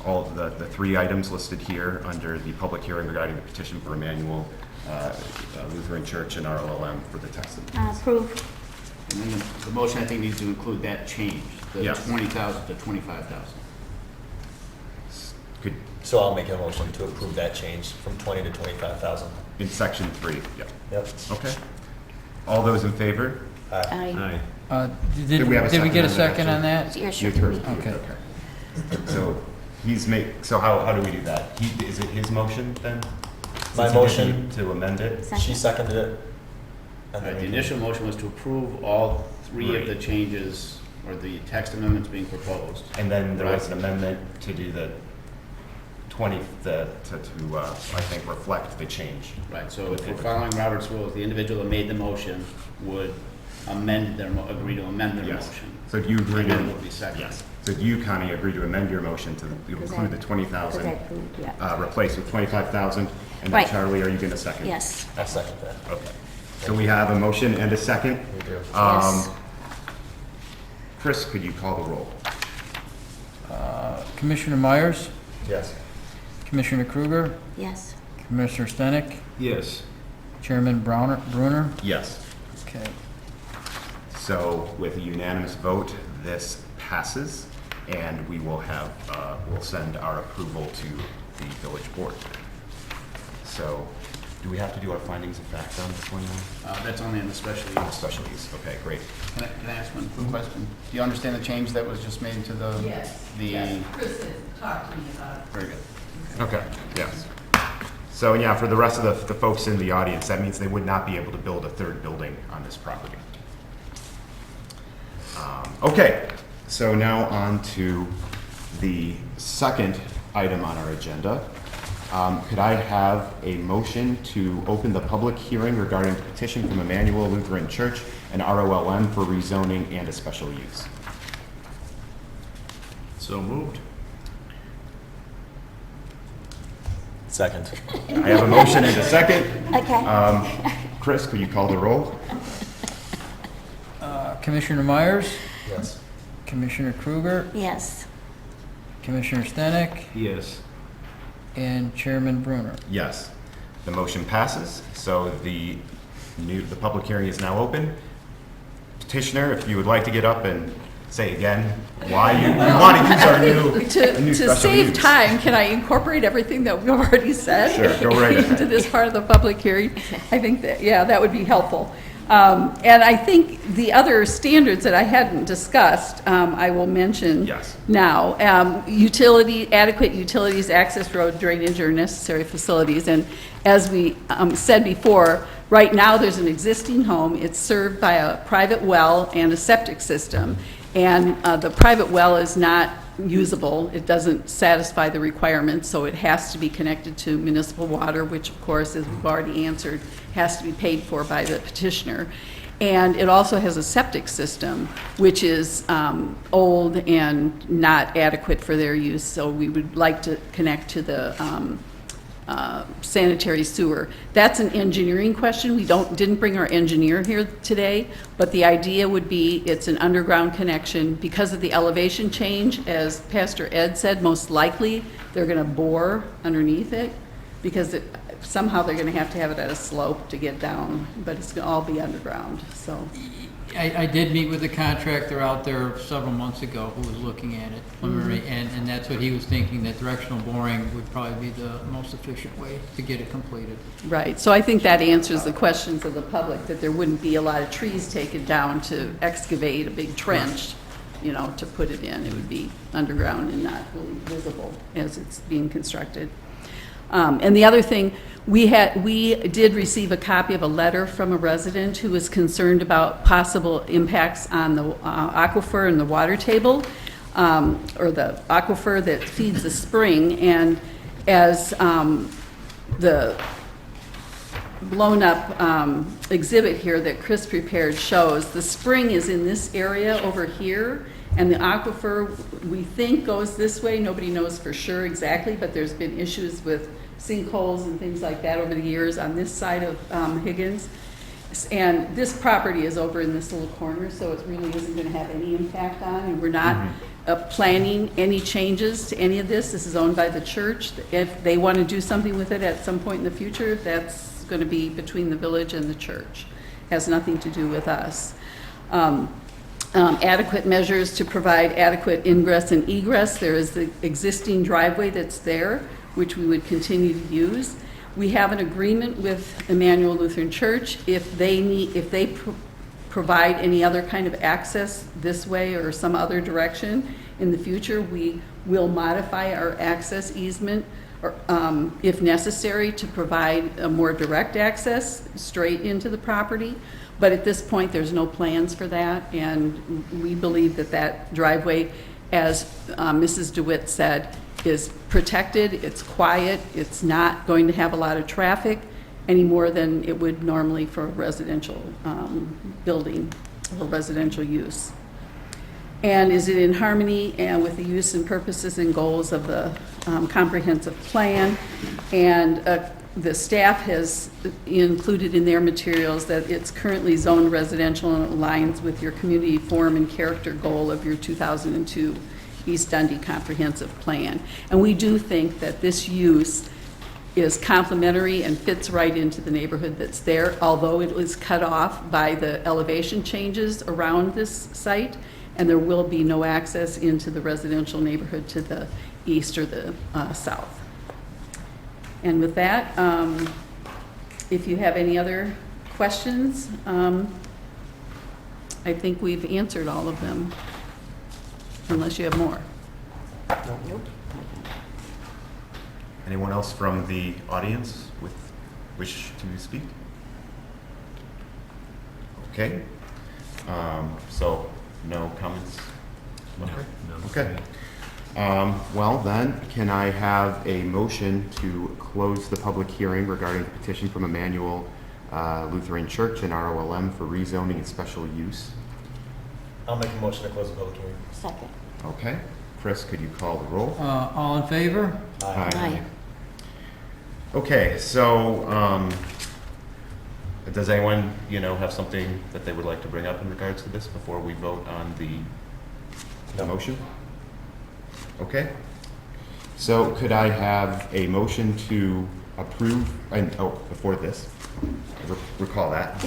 all of the 3 items listed here under the public hearing regarding the petition for Emmanuel Lutheran Church and RLM for the text amendments? Approve. And then the motion, I think, needs to include that change, the Yes. 20,000 to 25,000. Could, So I'll make a motion to approve that change from 20 to 25,000. in section 3, yeah. Yep. Okay. All those in favor? Aye. Aye. Did we get a second that, on that? Yeah, sure. You too. Okay. So so how do we do that? Is it his motion then? My Since he motion- didn't to amend it? She seconded it. And then The we can- initial motion was to approve all 3 of the Right. changes, or the text amendments being proposed. And then there was Right. an amendment to do the 20, to I think, reflect the change. Right, so if we're following Robert's rules, the individual that made the motion would agree to amend their Yes. motion. So do you agree And to? then it would be seconded. Yes. So do you, Connie, agree to amend your motion to include the 20,000? Because I approved, yeah. Replace with 25,000? And then Right. Charlie, are you going to second? Yes. I'll second that. Okay. So we have a motion and a second. We do. Yes. Chris, could you call the roll? Commissioner Myers, Yes. Commissioner Kruger, Yes. Commissioner Stenick, Yes. Chairman Brunner. Yes. Okay. So with a unanimous vote, this passes, and we will we'll send our approval to the village board. So, do we have to do our findings of fact on this one now? That's only in the special use. Special use, okay, great. Can I ask one quick question? Do you understand the change that was just made to the? Chris has talked to me about it. Very good. Okay, yes. So, yeah, for the rest of the folks in the audience, that means they would not be able to build a third building on this property. Okay, so now on to the second item on our agenda. Could I have a motion to open the public hearing regarding the petition from Emmanuel Lutheran Church and ROLM for rezoning and a special use? So moved. Second. I have a motion and a second. Okay. Chris, could you call the roll? Commissioner Myers, Yes. Commissioner Kruger, Yes. Commissioner Stenick, Yes. and Chairman Bruner. Yes. The motion passes, so the public hearing is now open. Petitioner, if you would like to get up and say again why you want to use our new To special save use. time, can I incorporate everything that we've already said? Sure, go right ahead. Into this part of the public hearing? I think that, yeah, that would be helpful. And I think the other standards that I hadn't discussed, I will mention Yes. now. Adequate utilities, access road, drainage, or necessary facilities. And as we said before, right now there's an existing home. It's served by a private well and a septic system. And the private well is not usable. It doesn't satisfy the requirements, so it has to be connected to municipal water, which of course, as we've already answered, has to be paid for by the petitioner. And it also has a septic system, which is old and not adequate for their use, so we would like to connect to the sanitary sewer. That's an engineering question. We didn't bring our engineer here today, but the idea would be it's an underground connection. Because of the elevation change, as Pastor Ed said, most likely they're going to bore underneath it because somehow they're going to have it at a slope to get down, but it's going to all be underground, so. I did meet with the contractor out there several months ago who was looking at it, and that's what he was thinking, that directional boring would probably be the most efficient way to get it completed. Right, so I think that answers the questions of the public, that there wouldn't be a lot of trees taken down to excavate a big trench, to put it in. It would be underground and not really visible as it's being constructed. And the other thing, we did receive a copy of a letter from a resident who was concerned about possible impacts on the aquifer and the water table, or the aquifer that feeds the spring. And as the blown up exhibit here that Chris prepared shows, the spring is in this area over here, and the aquifer, we think, goes this way. Nobody knows for sure exactly, but there's been issues with sinkholes and things like that over the years on this side of Higgins. And this property is over in this little corner, so it really isn't going to have any impact on, and we're not planning any changes to any of this. This is owned by the church. If they want to do something with it at some point in the future, that's going to be between the village and the church. It has nothing to do with us. Adequate measures to provide adequate ingress and egress. There is the existing driveway that's there, which we would continue to use. We have an agreement with Emmanuel Lutheran Church. If they provide any other kind of access this way or some other direction in the future, we will modify our access easement, or, if necessary, to provide a more direct access straight into the property. But at this point, there's no plans for that, and we believe that driveway, as Mrs. DeWitt said, is protected, it's quiet, it's not going to have a lot of traffic any more than it would normally for a residential building or residential use. And is it in harmony with the use and purposes and goals of the comprehensive plan? And the staff has included in their materials that it's currently zoned residential and aligns with your community form and character goal of your 2002 East Dundee Comprehensive Plan. And we do think that this use is complementary and fits right into the neighborhood that's there, although it was cut off by the elevation changes around this site, and there will be no access into the residential neighborhood to the east or the south. And with that, if you have any other questions, I think we've answered all of them. Unless you have more. Anyone else from the audience with wish to speak? Okay. So No comments? No. Okay. Well then, can I have a motion to close the public hearing regarding the petition from Emmanuel Lutheran Church and ROLM for rezoning and special use? I'll make a motion to close the public hearing. Second. Okay. Chris, could you call the roll? All in favor? Aye. Okay, so, does anyone, have something that they would like to bring up in regards to this before we vote on the motion? Okay. So could I have a motion to approve, before this, recall that.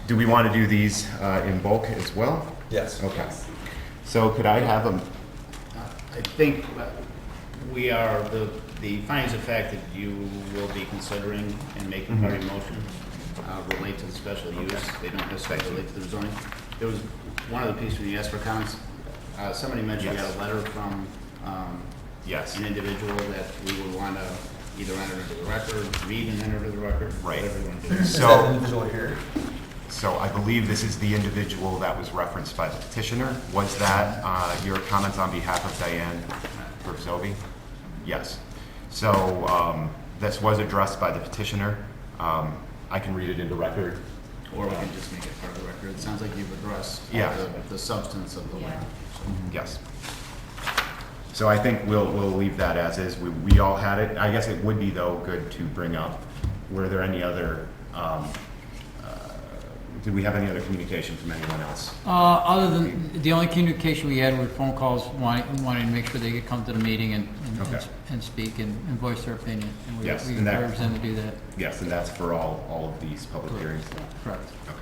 Do we want to do these in bulk as well? Yes. Okay. So could I have a, I think we are, the findings of fact that you will be considering and making part of your motion relate to the special use. They don't necessarily relate to the zoning. There was one of the pieces when you asked for comments, somebody mentioned you got a letter from yes, an individual that we would want to either enter into the record, read and enter into the record, Right. whatever you want to do. Is that the individual here? so I believe this is the individual that was referenced by the petitioner. Was that your comments on behalf of Diane Berzovi? Yes. So this was addressed by the petitioner. I can read it into record. Or we can just make it part of the record. It sounds like you've addressed Yeah. the substance of the letter. Yes. So I think we'll leave that as is. We all had it. I guess it would be, though, good to bring up, were there any other, did we have any other communication from anyone else? Other than, the only communication we had were phone calls wanting to make sure they could come to the meeting and speak and voice their opinion. And we Yes, and encourage them to do that. Yes, and that's for all of these public hearings? Correct. Okay.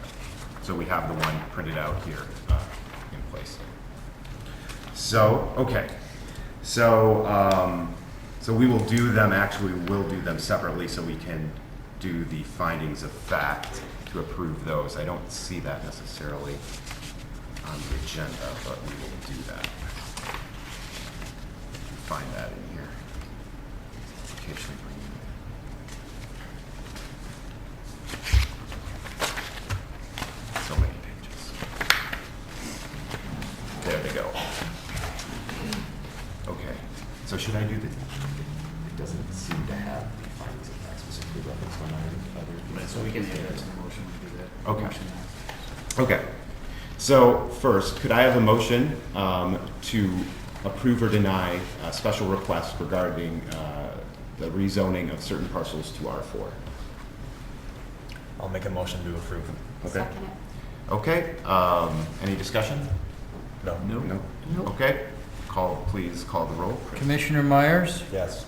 So we have the one printed out here in place. So, okay. So, so we will do them, actually, we'll do them separately so we can do the findings of fact to approve those. I don't see that necessarily on the agenda, but we will do that. Find that in here. Application agreement. So many pages. There they go. Okay, so should I do the, it doesn't seem to have the findings of fact specifically referenced on other. So we can add that to the motion and do that. Okay. Motion now. Okay, so first, could I have a motion to approve or deny a special request regarding the rezoning of certain parcels to R4? I'll make a motion to approve. Okay. Second it. Okay, any discussion? No. No? Okay, please call the roll. Commissioner Myers, Yes.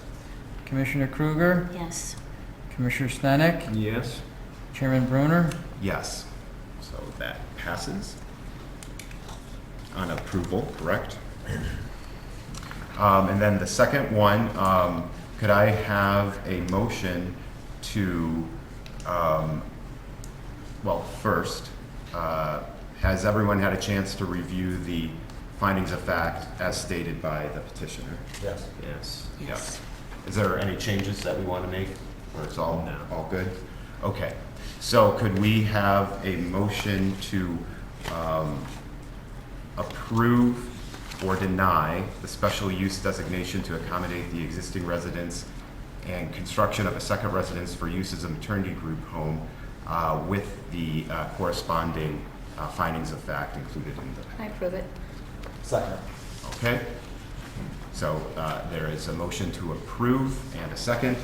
Commissioner Kruger, Yes. Commissioner Stanek, Yes. Chairman Bruner. Yes, so that passes on approval, correct? And then the second one, could I have a motion to, well, first, has everyone had a chance to review the findings of fact as stated by the petitioner? Yes. Yes. Yes. Is there any changes that we want to make, or it's all, No. all good? Okay, so could we have a motion to approve or deny the special use designation to accommodate the existing residence and construction of a second residence for use as a maternity group home with the corresponding findings of fact included in the, I approve it. Second. okay? So there is a motion to approve and a second.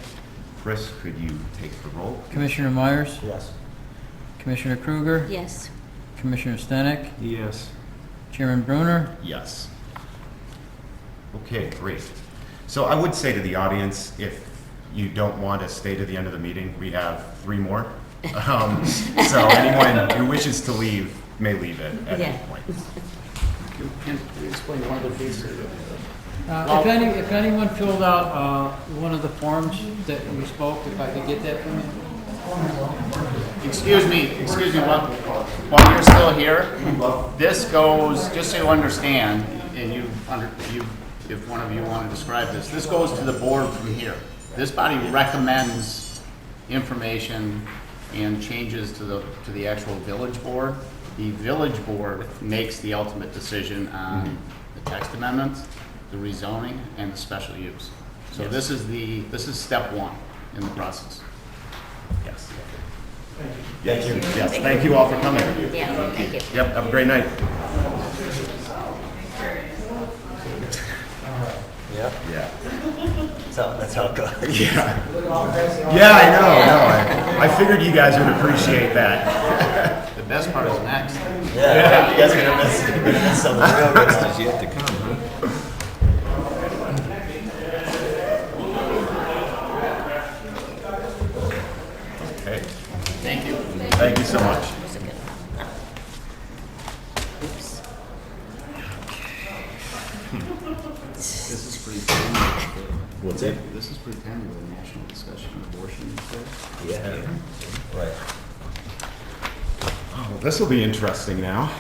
Chris, could you take the roll? Commissioner Myers, Yes. Commissioner Kruger, Yes. Commissioner Stanek, Yes. Chairman Bruner. Yes. Okay, great. So I would say to the audience, if you don't want to stay to the end of the meeting, we have 3 more. So anyone who wishes to leave may leave it at any point. Can you explain one of the pieces? If anyone filled out one of the forms that we spoke, if I could get that from you? Excuse me, while you're still here, this goes, just so you understand, and if one of you want to describe this goes to the board from here. This body recommends information and changes to the actual village board, the village board makes the ultimate decision on the text amendments, the rezoning, and the special use. So this is step one in the process. Yes. Thank you. Yes, thank you all for coming. Yeah, thank you. Yep, have a great night. Yeah, Yeah. that's how it goes. Yeah. Yeah, I know. I figured you guys would appreciate that. The best part is next. Yeah, you guys are gonna miss some of the real good stuff. Yet to come, huh? Okay. Thank you. Thank you so much. This is pretty timely. What's it? This is pretty timely with a national discussion of abortion. Yeah, right. Oh, this will be interesting now.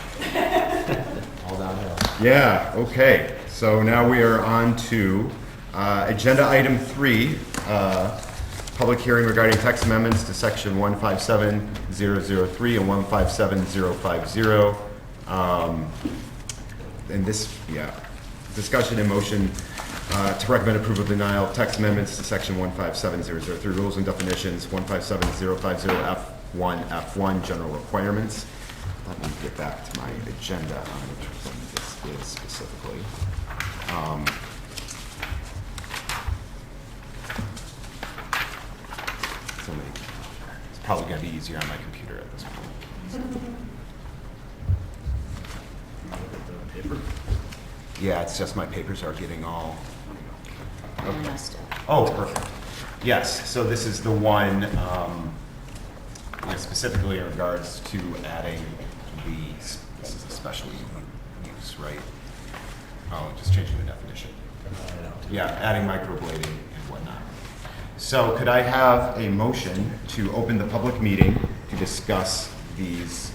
All downhill. Yeah, okay. So now we are on to agenda item 3, public hearing regarding text amendments to section 157003 and 157050. And this, discussion and motion to recommend approval of denial of text amendments to section 157003 rules and definitions, 157050 F1, F1 general requirements. Let me get back to my agenda on which one this is specifically. It's probably going to be easier on my computer at this point. Yeah, it's just my papers are getting all. Oh, perfect. Yes, so this is the one specifically in regards to adding this is a special use, right? Oh, just changing the definition. Yeah, adding microblading and whatnot. So could I have a motion to open the public meeting to discuss these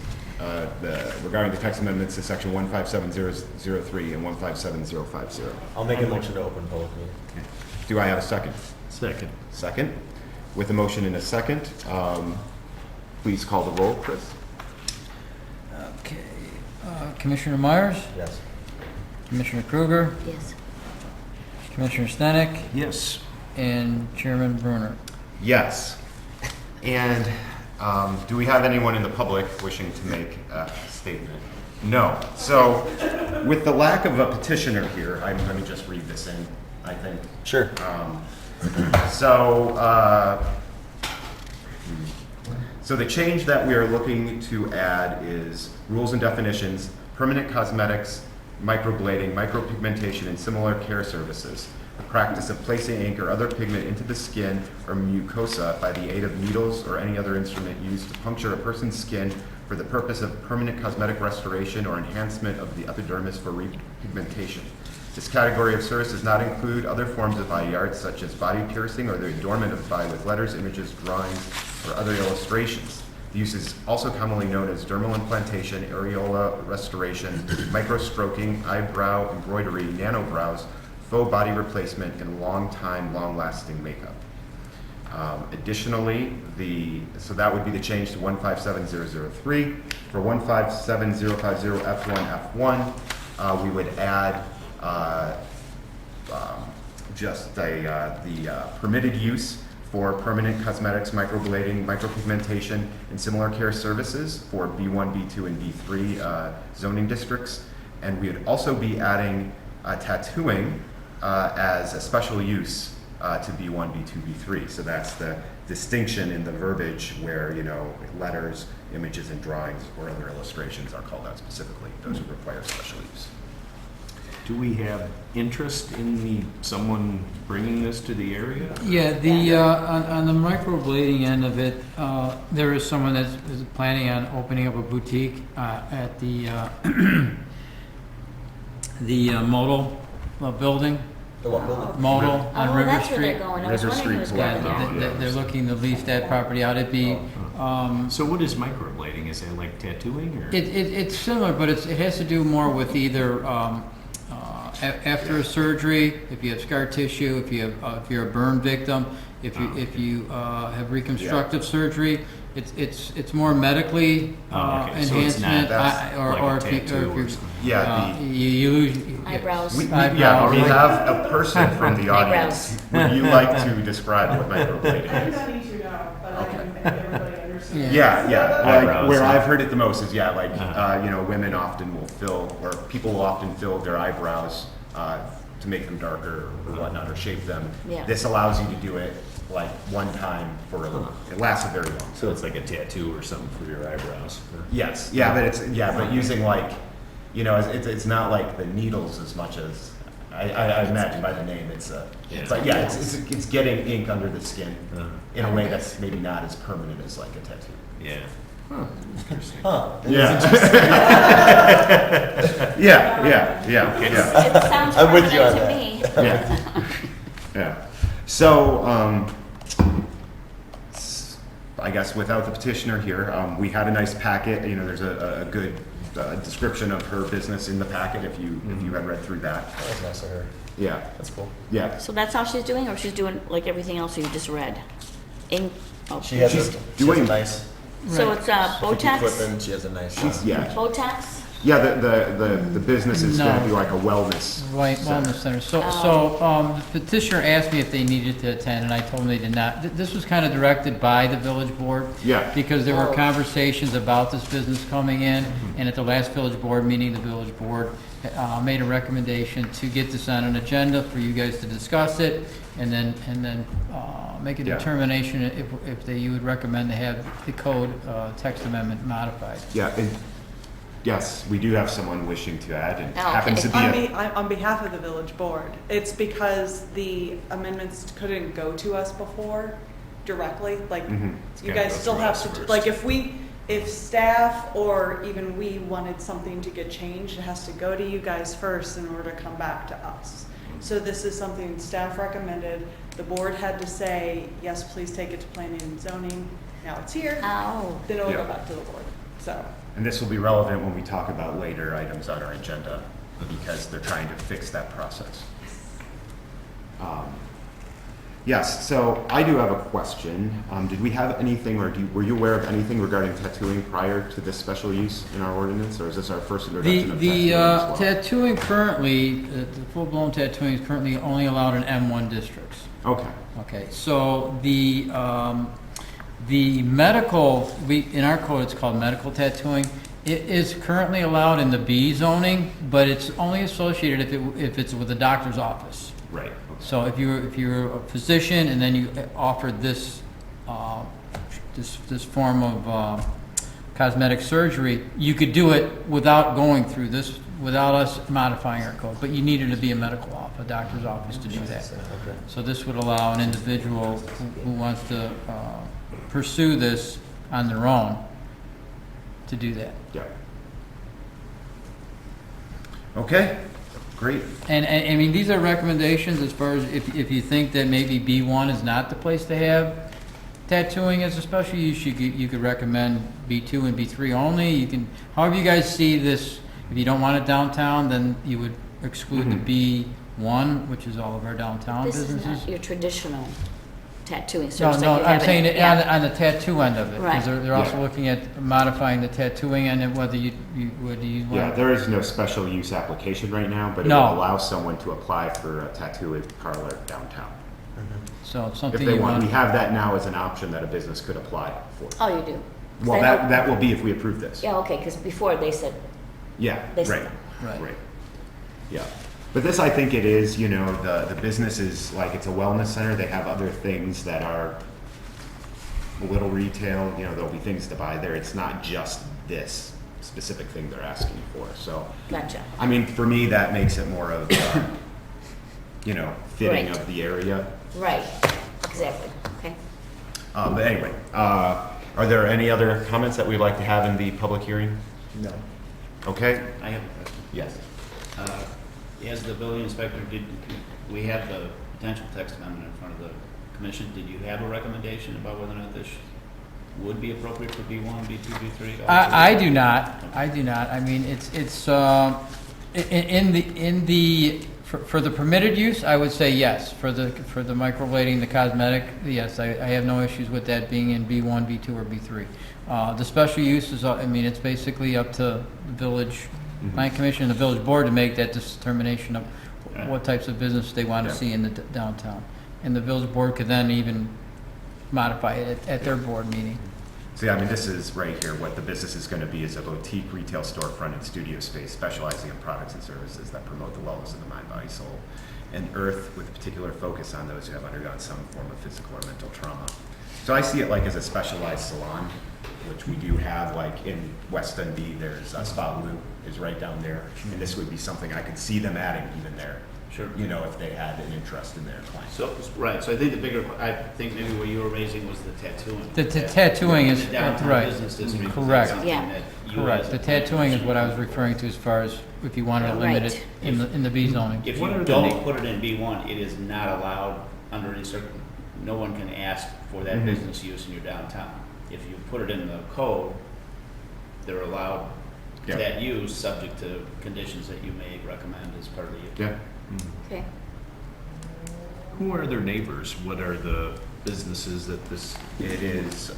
regarding the text amendments to section 157003 and 157050? I'll make a motion to open public meeting. Okay. Do I have a second? Second. Second. With a motion in a second, please call the roll, Chris. Okay. Commissioner Myers? Yes. Commissioner Kruger? Yes. Commissioner Stenick? Yes. And Chairman Bruner? Yes. And do we have anyone in the public wishing to make a statement? No. So with the lack of a petitioner here, let me just read this in, I think. Sure. So the change that we are looking to add is rules and definitions, permanent cosmetics, microblading, micropigmentation, and similar care services. The practice of placing ink or other pigment into the skin or mucosa by the aid of needles or any other instrument used to puncture a person's skin for the purpose of permanent cosmetic restoration or enhancement of the epidermis for repigmentation. This category of service does not include other forms of body art such as body piercing or the adornment of the body with letters, images, drawings, or other illustrations. The use is also commonly known as dermal implantation, areola restoration, microstroking, eyebrow embroidery, nanobrows, faux body replacement, and long-lasting makeup. Additionally, so that would be the change to 157003. For 157050 F1, F1, we would add just the permitted use for permanent cosmetics, microblading, micropigmentation, and similar care services for B1, B2, and B3 zoning districts. And we would also be adding tattooing as a special use to B1, B2, B3. So that's the distinction in the verbiage where, letters, images, and drawings or other illustrations are called out specifically. Those would require special use. Do we have interest in someone bringing this to the area? Yeah, on the microblading end of it, there is someone that is planning on opening up a boutique at the modal building. The what building? Modal on Oh, River that's where they're Street. going. I was River wondering who was Street's going one. there. They're looking to lease that property out. It'd be, So what is microblading? Is it like tattooing or? it's similar, but it has to do more with either after a surgery, if you have scar tissue, if you're a burn victim, if you have reconstructive surgege, it's more medically okay. So it's not enhancement, like or a if you, tattoo or something. Yeah, you lose Eyebrows. we eyebrows. have a person from the audience. Would you like to describe what microblading I is? don't need to know, but I can make everybody understand. Yeah. Eyebrows, Like, where yeah. I've heard it the most is, women often will fill, or people will often fill their eyebrows to make them darker or whatnot, or shape them. Yeah. This allows you to do it like one time for a little, it lasts a very long. So it's like a tattoo or something for your eyebrows. Yes, but using like, it's not like the needles as much as, I imagine by the name, it's getting ink under the skin in a way that's maybe not as permanent as like a tattoo. Yeah. Huh. Yeah. Yeah. It sounds I'm with you on permanent to that. me. Yeah. So, I guess without the petitioner here, we had a nice packet. There's a good description of her business in the packet if you had read through that. That was nice of her. Yeah. That's cool. Yeah. So that's all she's doing, or she's doing like everything else you just read? She has She's a doing- nice So it's equipment. Botox? She has a nice. Yeah. Botox? Yeah. The business is going to be No. like a wellness. Wellness center. So the petitioner asked me if they needed to attend, and I told them they did not. This was kind of directed by the village board. Yeah. Because there were Oh. conversations about this business coming in, and at the last village board meeting, the village board made a recommendation to get this on an agenda for you guys to discuss it, and then make a Yeah. determination if you would recommend to have the code text amendment modified. Yeah. And yes, we do have someone wishing to add, and Oh, happens to okay. be On behalf of the village board, it's because the amendments couldn't go to us before directly, like, Mhm. you Gotta guys go still through have us to, first. like, if staff or even we wanted something to get changed, it has to go to you guys first in order to come back to us. So this is something staff recommended, the board had to say, yes, please take it to planning and zoning, now it's here, Oh. then it'll Yeah. go back to the board, so. And this will be relevant when we talk about later items on our agenda, because they're trying to fix that process. Yes, so I do have a question. Did we have anything, or were you aware of anything regarding tattooing prior to this special use in our ordinance, or is this our first introduction of tattooing as well? Tattooing currently, the full-blown tattooing is currently only allowed in M1 districts. Okay, Okay, so the medical, in our code, it's called medical tattooing. It is currently allowed in the B zoning, but it's only associated if it's with a doctor's office. right. So if you're a physician and then you offered this form of cosmetic surgery, you could do it without going through this, without us modifying our code. But you needed to be a medical office, a doctor's office to do that. So this would allow an individual who wants to pursue this on their own to do that. Yeah. Okay, great. And I mean, these are recommendations as far as if you think that maybe B1 is not the place to have tattooing as a special use, you could recommend B2 and B3 only. You can, however you guys see this, if you don't want it downtown, then you would exclude the B1, which is all of our downtown This is businesses. not your traditional tattooing No, service. no, like you I'm have saying it- it on the tattoo end of it. Right. Because they're also looking at modifying the tattooing and whether you want. Yeah, there is no special use application right now, but it No. will allow someone to apply for a tattoo parlor downtown. So If something they you want, want. we have that now as an option that a business could apply for. Oh, you do? Well, I know- that will be if we approve this. Yeah, okay, because before they said, Yeah, They right, said Right. Yeah. But this, I think it is, the business is like, it's a wellness center. They have other things that are a little retail, there'll be things to buy there. It's not just this specific thing they're asking for. So, gotcha. I mean, for me, that makes it more of, fitting Right. of the area. Right, exactly, okay. But anyway, are there any other comments that we'd like to have in the public hearing? No. Okay? I have a question. Yes. As the building inspector, we have the potential text amendment in front of the commission. Did you have a recommendation about whether or not this would be appropriate for B1, B2, B3? I do not. I do not. I mean, For the permitted use, I would say yes. For the microblading, the cosmetic, yes, I have no issues with that being in B1, B2, or B3. The special use is, I mean, it's basically up to the village plan commission and the village board to make that determination of what types of business they want to see in the downtown. And the village board could then even modify it at their board meeting. So yeah, I mean, this is right here, what the business is going to be is a boutique retail storefront and studio space specializing in products and services that promote the wellness of the mind, body, soul, and earth, with a particular focus on those who have undergone some form of physical or mental trauma. So I see it like as a specialized salon, which we do have, like in West Dundee, there's Spa Blue is right down there, and this would be something I could see them adding even there. Sure. You know, if they had an interest in their client. So, right, so I think I think maybe what you were raising was the tattooing. The tattooing is, The downtown right, business district. correct. Something Yeah. that you Correct. as The a plan tattooing is commission- what I was referring to as far as if you wanted to limit it in the B zoning. If What you are the don't na- put it in B1, it is not allowed under any circum, no one can ask for that Mhm. business use in your downtown. If you put it in the code, they're allowed Yeah. that use, subject to conditions that you may recommend as part of the use. Yeah. Okay. Who are their neighbors? What are the businesses that this? It is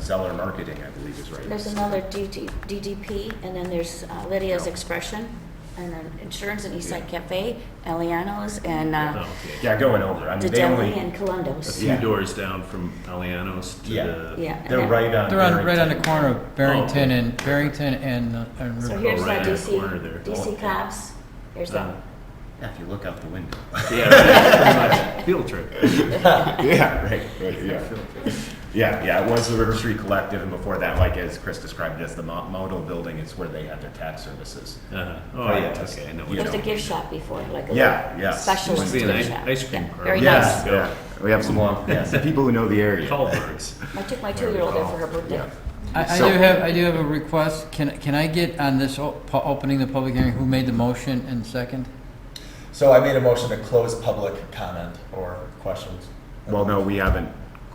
Zeller Marketing, I believe, is right. There's another DDP, and then there's Lydia's Expression, and then Insurance and Eastside Cafe, Eliano's, and Oh, okay. Yeah, going over. I the mean, they Deli only, and A Colundo's. few Yeah. doors down from Aliano's to Yeah. the. Yeah. and they're then- right on. They're on, right on the Barrington. corner of Barrington and So River. here's right that on the DC, corner there. DC Cobb's, here's that. Yeah, if you look out the window. Yeah, right, pretty much. Field trip. Yeah, right, yeah. Yeah, it was the River Street Collective, and before that, like as Chris described it, as the Model Building, it's where they had their tax services. Uh-huh. Oh, Right. yeah, okay, I know. what You There was a know. gift shop before, like a Yeah, little yeah. specialist Used to be an gift shop. ice cream Yeah, parlor. very Yes, nice. yeah, we have some long, some people who know the area. Culver's. I took my 2-year-old there for her birthday. Yeah. I So- do have a request. Can I get on this opening the public hearing, who made the motion and second? So I made a motion to close public comment or questions. Well, no, we haven't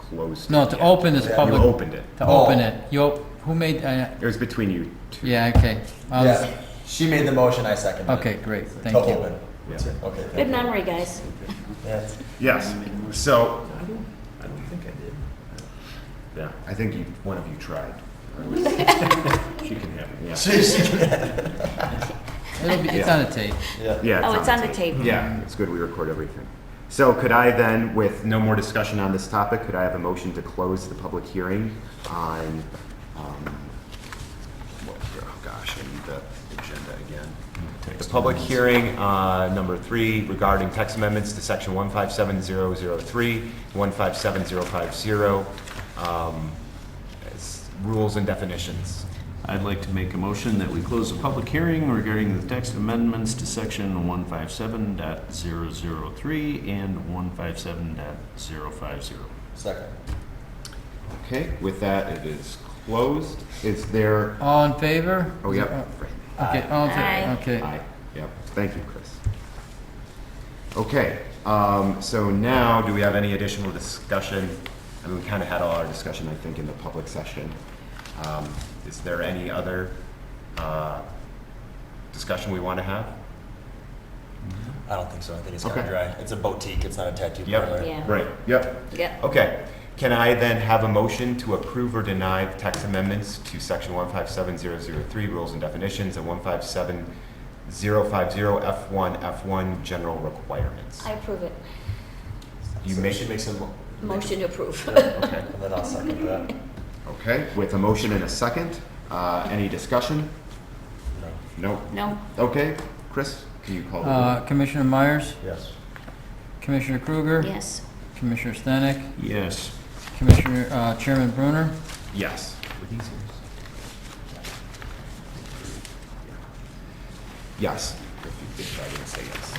closed. No, it to yet. open this Yeah, public. You opened it. To Oh. open it. Who made, It was between you two. yeah, okay. Yeah, she made the motion, I seconded it. Okay, great, To thank you. open. Yeah. Okay, thank Good you. memory, guys. Yeah. Yes, so, I don't think I did. yeah, I think one of you tried. She can have it. Yeah. It's on the tape. Yeah. Yeah. Oh, it's on the tape. Yeah, it's good we record everything. So could I then, with no more discussion on this topic, could I have a motion to close the public hearing on, oh gosh, I need the agenda again. The public hearing, number 3, regarding text amendments to section 157003, 157050, rules and definitions. I'd like to make a motion that we close the public hearing regarding the text amendments to section 157.003 and 157.050. Second. Okay, with that, it is closed. Is there, All in favor? oh, yep. Okay, all in Aye. favor, okay. Aye. Yep, thank you, Chris. Okay, so now, do we have any additional discussion? I mean, we kind of had all our discussion, I think, in the public session. Is there any other discussion we want to have? I don't think so. I think it's kind of Okay. dry. It's a boutique. It's not a tattoo Yep. parlor. Yeah. Right, yep. Yep. Okay, can I then have a motion to approve or deny the text amendments to section 157003, rules and definitions, and 157050, F1, F1, general requirements? I approve it. You So make she makes a Motion to approve. Okay. and then I'll second that. Okay, with a motion and a second, any discussion? No. No? No? Okay, Chris, can you call the roll? Commissioner Myers, Yes. Commissioner Kruger, Yes. Commissioner Stenick, Yes. Commissioner, Chairman Bruner. Yes. Yes. If I didn't say yes.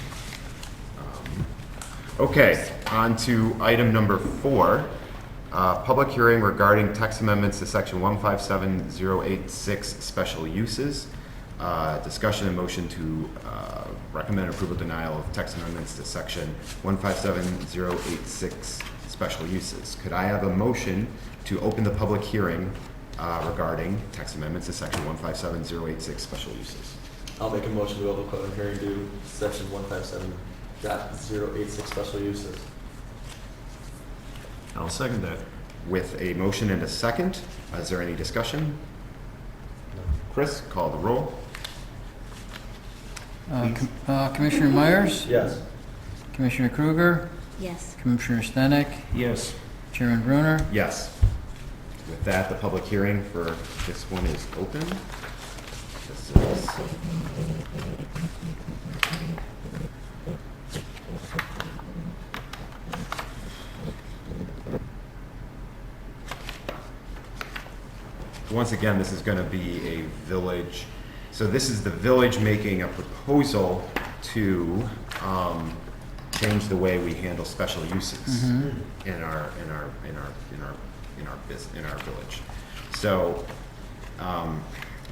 Okay, on to item number 4. Public hearing regarding text amendments to section 157086, special uses. Discussion and motion to recommend approval denial of text amendments to section 157086, special uses. Could I have a motion to open the public hearing regarding text amendments to section 157086, special uses? I'll make a motion to open public hearing to section 157.086 special uses. I'll second that. With a motion and a second, is there any discussion? Chris, call the roll. Commissioner Myers? Yes. Commissioner Kruger? Yes. Commissioner Stenick? Yes. Chairman Brunner? Yes. With that, the public hearing for this one is open. This is once again, this is going to be a village. So this is the village making a proposal to change the way we handle special uses in our village. So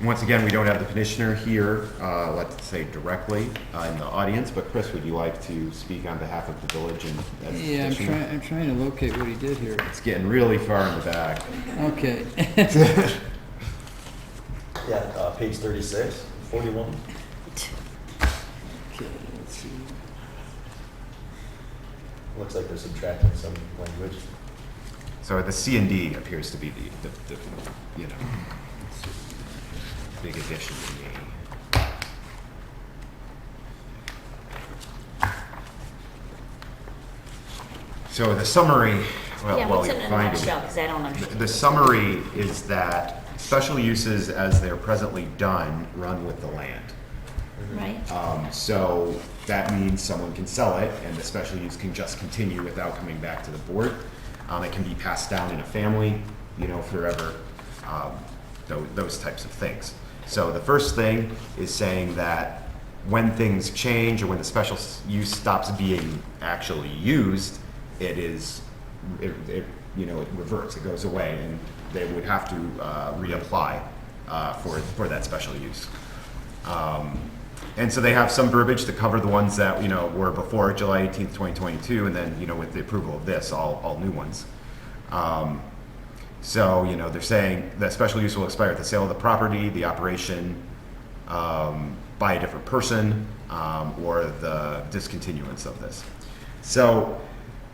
once again, we don't have the petitioner here, let's say directly in the audience. But Chris, would you like to speak on behalf of the village? And as the Yeah, petitioner? I'm trying to locate what he did here. It's getting really far in the back. Okay. Yeah, page 36, 41. Okay, let's see. Looks like they're subtracting some language. So the C and D appears to be the big addition to me. So the summary, Yeah, well, what's you're in a finding nutshell, because I don't understand. the summary is that special uses as they're presently done run with the land. Right? So that means someone can sell it and the special use can just continue without coming back to the board. It can be passed down in a family, forever, those types of things. So the first thing is saying that when things change or when the special use stops being actually used, it reverts, it goes away, and they would have to reapply for that special use. And so they have some verbiage to cover the ones that, were before July 18th, 2022, and then, with the approval of this, all new ones. So, they're saying that special use will expire at the sale of the property, the operation by a different person, or the discontinuance of this. So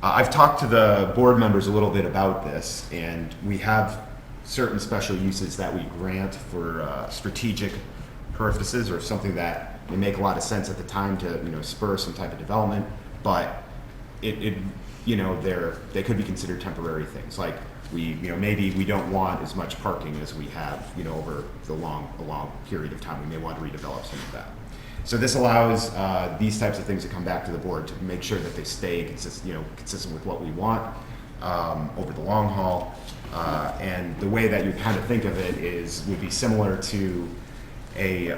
I've talked to the board members a little bit about this, and we have certain special uses that we grant for strategic purposes or something that may make a lot of sense at the time to spur some type of development, but they could be considered temporary things. Like maybe we don't want as much parking as we have over a long period of time. We may want to redevelop some of that. So this allows these types of things to come back to the board to make sure that they stay consistent with what we want over the long haul. And the way that you kind of think of it would be similar to a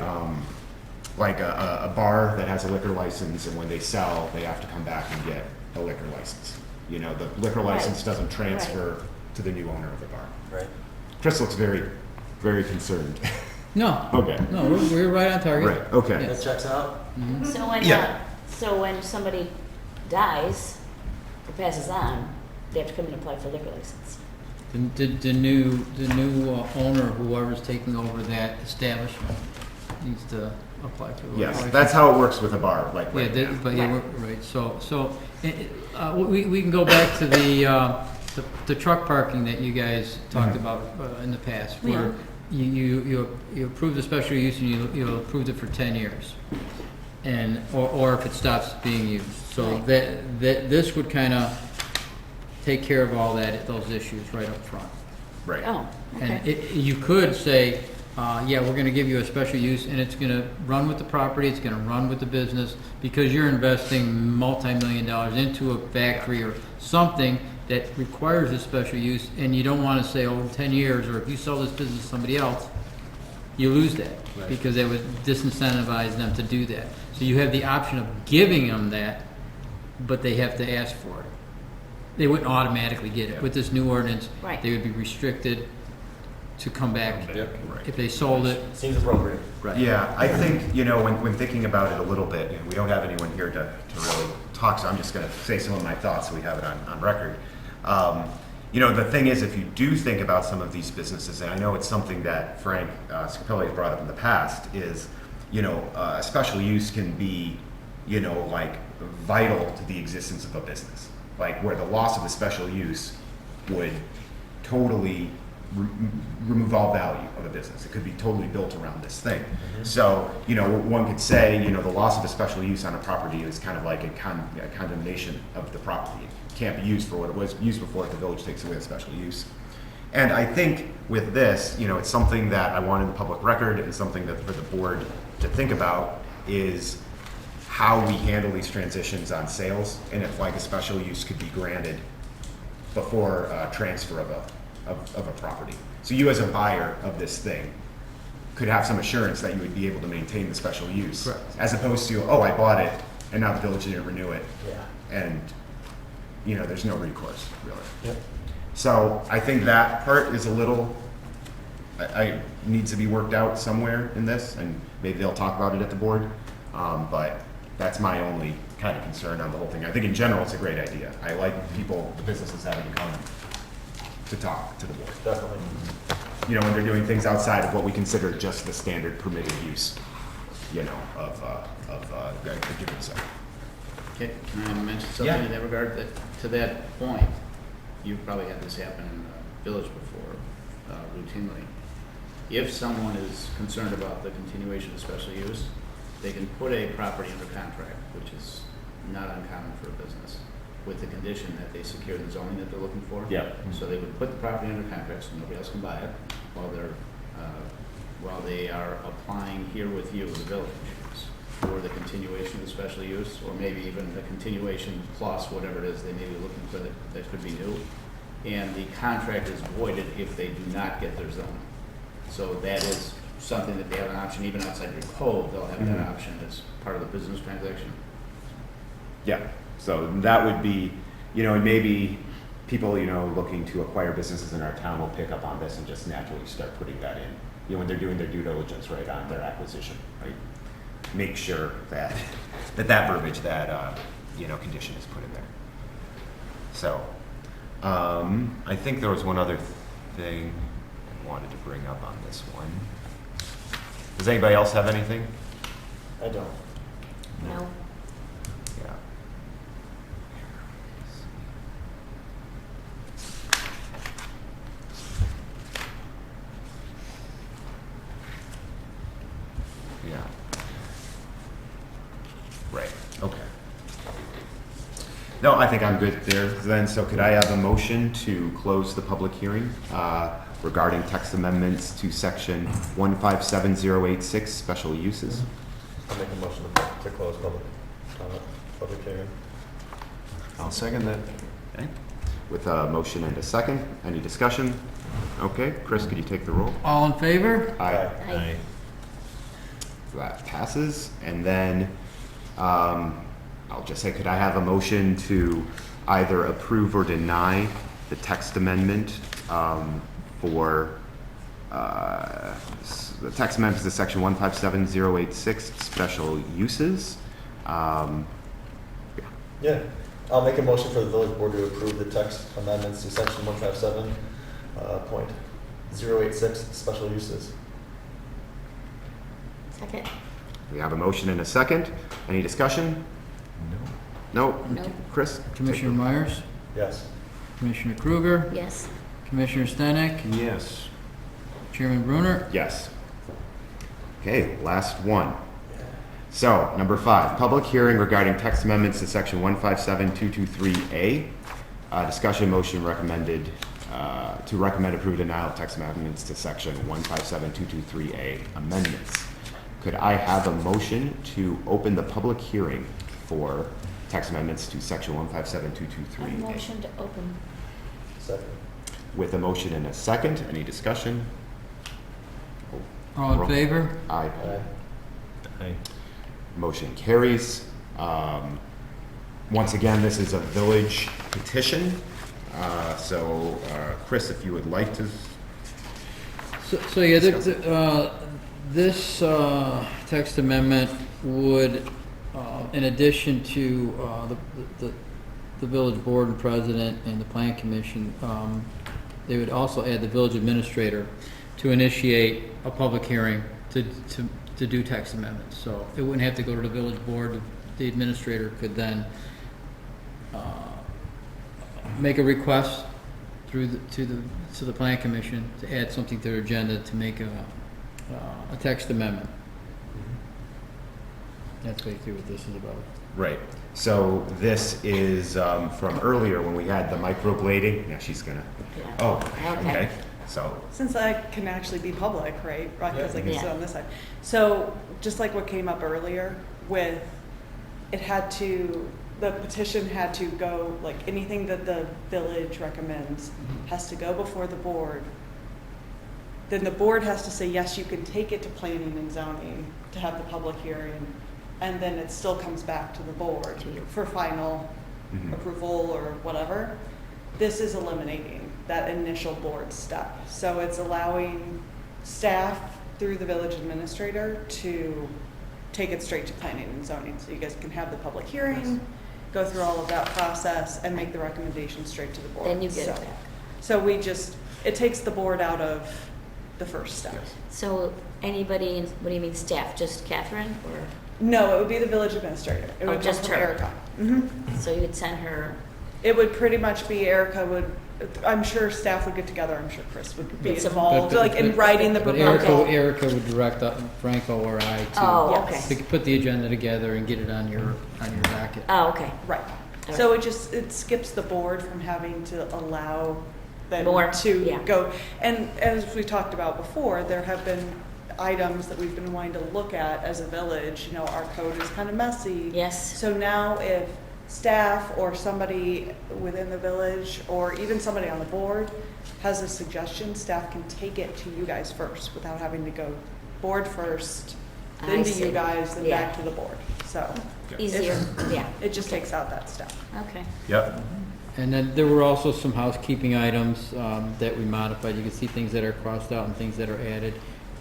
bar that has a liquor license, and when they sell, they have to come back and get a liquor license. The liquor license doesn't transfer to the new owner of the bar. Right. Chris looks very, very concerned. No. Okay. No, we're right on target. Right. Okay. That checks out? So when somebody dies or passes on, they have to come and apply for a liquor license. The new owner, whoever's taking over that establishment, needs to apply for the Yes, license. that's how it works with a bar. Right now. But right. So we can go back to the truck parking that you guys talked about in the past, where you approved the special use and you approved it for 10 years, or if it stops being used. So that this would kind of take care of all those issues right up front. Right. Oh, okay. And you could say, we're going to give you a special use, and it's going to run with the property, it's going to run with the business, because you're investing multi-million dollars into a factory or something that requires a special use, and you don't want to say, in 10 years, or if you sell this business to somebody else, you lose that, because that would disincentivize them to do that. So you have the option of giving them that, but they have to ask for it. They wouldn't automatically get it. With this new ordinance, Right. they would be restricted to come back Right. if they sold it. Seems appropriate. Right. Yeah, I think, when thinking about it a little bit, we don't have anyone here to really talk, so I'm just going to say some of my thoughts so we have it on record. The thing is, if you do think about some of these businesses, and I know it's something that Frank Scarpelli has brought up in the past, is a special use can be, like vital to the existence of a business. Like where the loss of the special use would totally remove all value of a business. It could be totally built around this thing. So, one could say, the loss of a special use on a property is kind of like a condemnation of the property. It can't be used for what it was used before if the village takes away the special use. And I think with this, it's something that I want in the public record and something that for the board to think about is how we handle these transitions on sales and if like a special use could be granted before transfer of a property. So you as a buyer of this thing could have some assurance that you would be able to maintain the special use. Correct. As opposed to, oh, I bought it and now the village didn't renew it. Yeah. And, there's no recourse really. Yep. So I think that part is a little, I needs to be worked out somewhere in this, and maybe they'll talk about it at the board. But that's my only kind of concern on the whole thing. I think in general it's a great idea. I like people, the businesses having to come to talk to the board. Definitely. When they're doing things outside of what we consider just the standard permitted use, of a given site. Okay, can I mention something Yeah. in that regard? That to that point, you've probably had this happen in the village before, routinely. If someone is concerned about the continuation of special use, they can put a property under contract, which is not uncommon for a business, with the condition that they secure the zoning that they're looking for. Yeah. So they would put the property under contract so nobody else can buy it while they are applying here with you, the village, for the continuation of the special use, or maybe even the continuation plus whatever it is they may be looking for that could be new. And the contract is voided if they do not get their zoning. So that is something that they have an option, even outside your code, they'll have that option as part of the business transaction. Yeah, so that would be, and maybe people, looking to acquire businesses in our town will pick up on this and just naturally start putting that in, when they're doing their due diligence, right, on their acquisition, right? Make sure that verbiage, that, condition is put in there. So, I think there was one other thing I wanted to bring up on this one. Does anybody else have anything? I don't. No. Yeah. Yeah. Right, okay. No, I think I'm good there then. So could I have a motion to close the public hearing regarding text amendments to section 157086, special uses? I'll make a motion to close public hearing. I'll second that. Okay. With a motion and a second, any discussion? Okay, Chris, could you take the roll? All in favor? Aye. That passes. And then I'll just say, could I have a motion to either approve or deny the text amendment for the text amendment to section 157086, special uses? Yeah, I'll make a motion for the village board to approve the text amendments to section 157.086, special uses. Second? We have a motion and a second. Any discussion? No. No. Chris? Commissioner Myers? Yes. Commissioner Kruger? Yes. Commissioner Stenick? Yes. Chairman Brunner? Yes. Okay, last one. So, number 5, public hearing regarding text amendments to section 157223A. Discussion motion recommended to recommend approved denial of text amendments to section 157223A amendments. Could I have a motion to open the public hearing for text amendments to section 157223A? A motion to open. Second. With a motion and a second, any discussion? All in favor? Aye. Aye. Motion carries. Once again, this is a village petition. So, Chris, if you would like to. So yeah, this text amendment would, in addition to the village board and president and the plan commission, they would also add the village administrator to initiate a public hearing to to do text amendments. So it wouldn't have to go to the village board. The administrator could then make a request through to the plan commission to add something to their agenda to make a text amendment. That's basically what this is about. Right. So this is from earlier when we had the microblading. Yeah, she's gonna. Yeah. Oh, Okay. okay. So Since I can actually be public, right, because I can sit Yeah. on this side. So just like what came up earlier with, the petition had to go, like anything that the village recommends has to go before the board. Then the board has to say, yes, you can take it to planning and zoning to have the public hearing. And then it still comes back to the board To you. for final Mhm. approval or whatever. This is eliminating that initial board step. So it's allowing staff through the village administrator to take it straight to planning and zoning. So you guys can have the public hearing, go through all of that process and make the recommendation straight to the board. Then you get it So- back. So it takes the board out of the first step. So anybody, what do you mean staff, just Catherine, or, No, it would be the village administrator. It Oh, would come just from her. Erica. so you would send her, It would pretty much be Erica would, I'm sure staff would get together, I'm sure Chris would be It's a- involved, like in writing the But proposal. Erica would direct Franco or I oh, Yes. okay. to put the agenda together and get it on your docket. Oh, okay. Right. So it skips the board from having to allow them More, to yeah. go. And as we talked about before, there have been items that we've been wanting to look at as a village. You know, our code is kind of messy. Yes. So now if staff or somebody within the village or even somebody on the board has a suggestion, staff can take it to you guys first without having to go board first, then I to see. you guys, then Yeah. back to the board. So Easier, yeah. it just takes out that step. Okay. yep. And then there were also some housekeeping items that we modified. You can see things that are crossed out and things that are added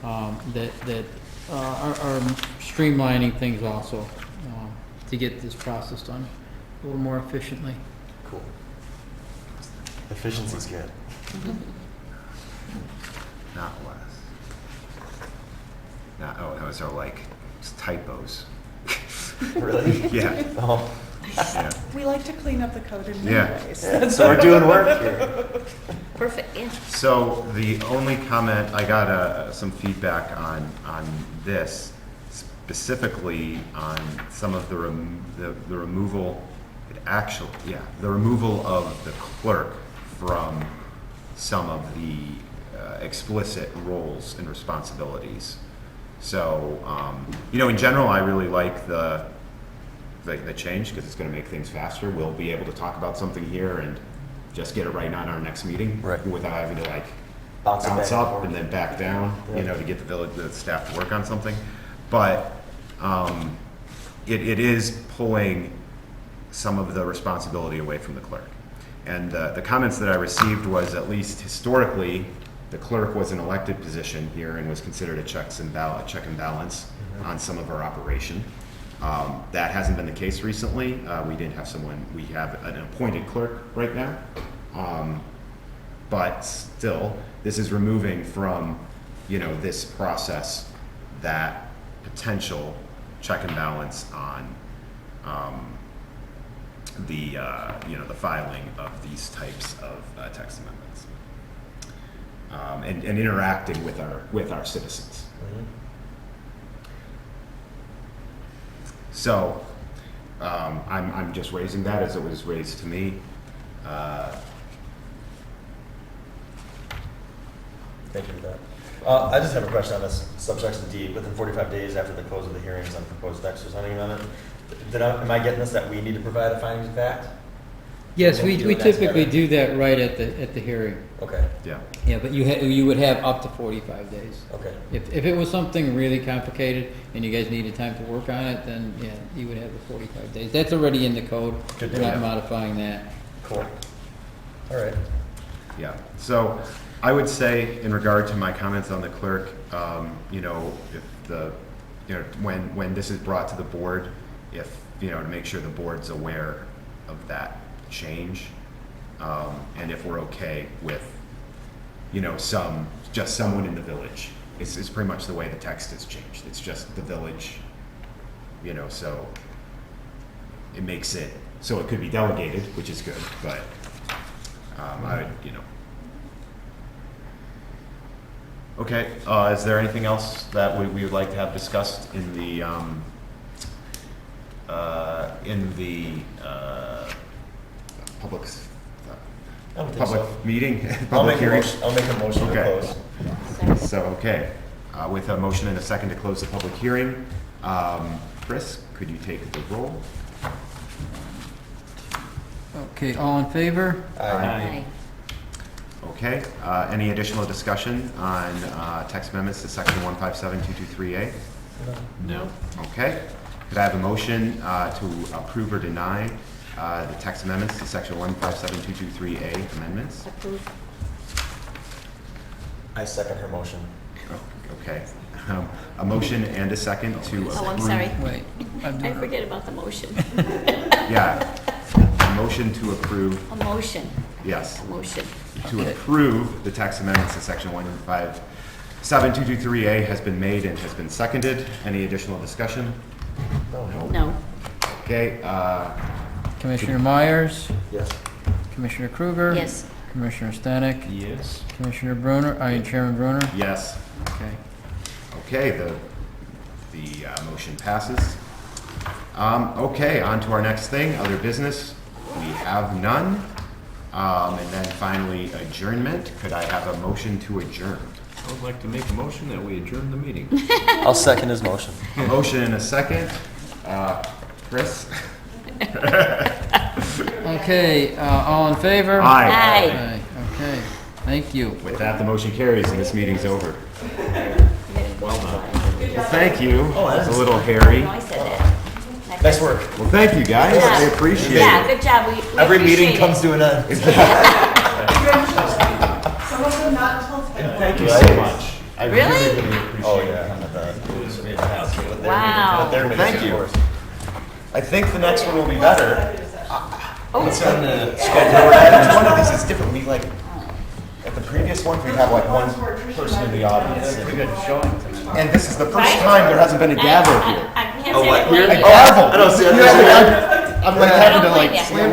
that are streamlining things also to get this process done a little more efficiently. Cool. Efficiency's good. Not less. Not, oh, those are like typos. Really? Yeah. Oh. Yeah. We like to clean up the code in many Yeah. ways. Yeah, so we're doing work here. Perfect, yeah. So the only comment, I got some feedback on this, specifically on some of the removal, the removal of the clerk from some of the explicit roles and responsibilities. So, in general, I really like the change because it's going to make things faster. We'll be able to talk about something here and just get it right on our next meeting, Right. without having to Bounce it bounce back and up forth. and then back down, Yeah. to get the staff to work on something. But it is pulling some of the responsibility away from the clerk. And the comments that I received was, at least historically, the clerk was an elected position here and was considered a check and balance on some of our operation. That hasn't been the case recently. We have an appointed clerk right now. But still, this is removing from, this process that potential check and balance on the filing of these types of text amendments. And interacting with our citizens. So, I'm just raising that as it was raised to me. Thank you for that. I just have a question on this subsection D. Within 45 days after the close of the hearings on proposed text or something on it, am I getting this that we need to provide a findings of fact? Yes, We'll we be doing that typically together. do that right at the hearing. Okay. Yeah. Yeah, but you would have up to 45 days. Okay. If it was something really complicated and you guys needed time to work on it, then yeah, you would have the 45 days. That's already in the code. Good We're to not know. modifying that. Cool. All right. Yeah, so I would say in regard to my comments on the clerk, when this is brought to the board, to make sure the board's aware of that change, and if we're okay with, someone in the village it's pretty much the way the text has changed. It's just the village, you know, so it makes it, so it could be delegated, which is good, but, I would, you know. Okay, is there anything else that we would like to have discussed in the, public, I would think public so. meeting? I'll public make a hearing? motion, I'll make a motion to Okay. close. So, okay, with a motion and a second to close the public hearing, Chris, could you take the roll? Okay, all in favor? Aye. Okay, any additional discussion on text amendments to section 157-223A? No. Okay, could I have a motion to approve or deny the text amendments to section 157-223A amendments? Approved. I second her motion. Okay, a motion and a second to approve. Oh, I'm sorry. Wait. I forget about the motion. Yeah, a motion to approve, A motion, yes. a motion. To Okay. approve the text amendments to section 157-223A has been made and has been seconded. Any additional discussion? No. Okay, Commissioner Myers, Yes. Commissioner Kruger. Yes. Commissioner Stanek, Yes. Commissioner Bruner, Chairman Bruner. yes. Okay. Okay, the motion passes. Okay, on to our next thing, other business. We have none. And then finally, adjournment. Could I have a motion to adjourn? I would like to make a motion that we adjourn the meeting. I'll second his motion. A motion and a second. Chris? Okay, all in favor? Aye. Aye. Okay, thank you. With that, the motion carries and this meeting's over. Well done. Well, thank you. Oh, It's a little hairy. No, I said that. Nice work. Well, thank you, guys. Yeah. I appreciate Yeah, it. good job. We Every meeting appreciate comes it. to an end. Some of them not until And thank you so much. I Really? really appreciate Oh, it. yeah. Wow. Well, thank you. I think the next one will be better. Oh, It's on the schedule. Each one of these is different. We like, at the previous one, we have like one person in the audience. Pretty good showing. And this is the first time there hasn't been a gavel here. I can't Oh, say what, I blame here? A you. gavel. I don't see it. I'm like I having don't to like blame you. slam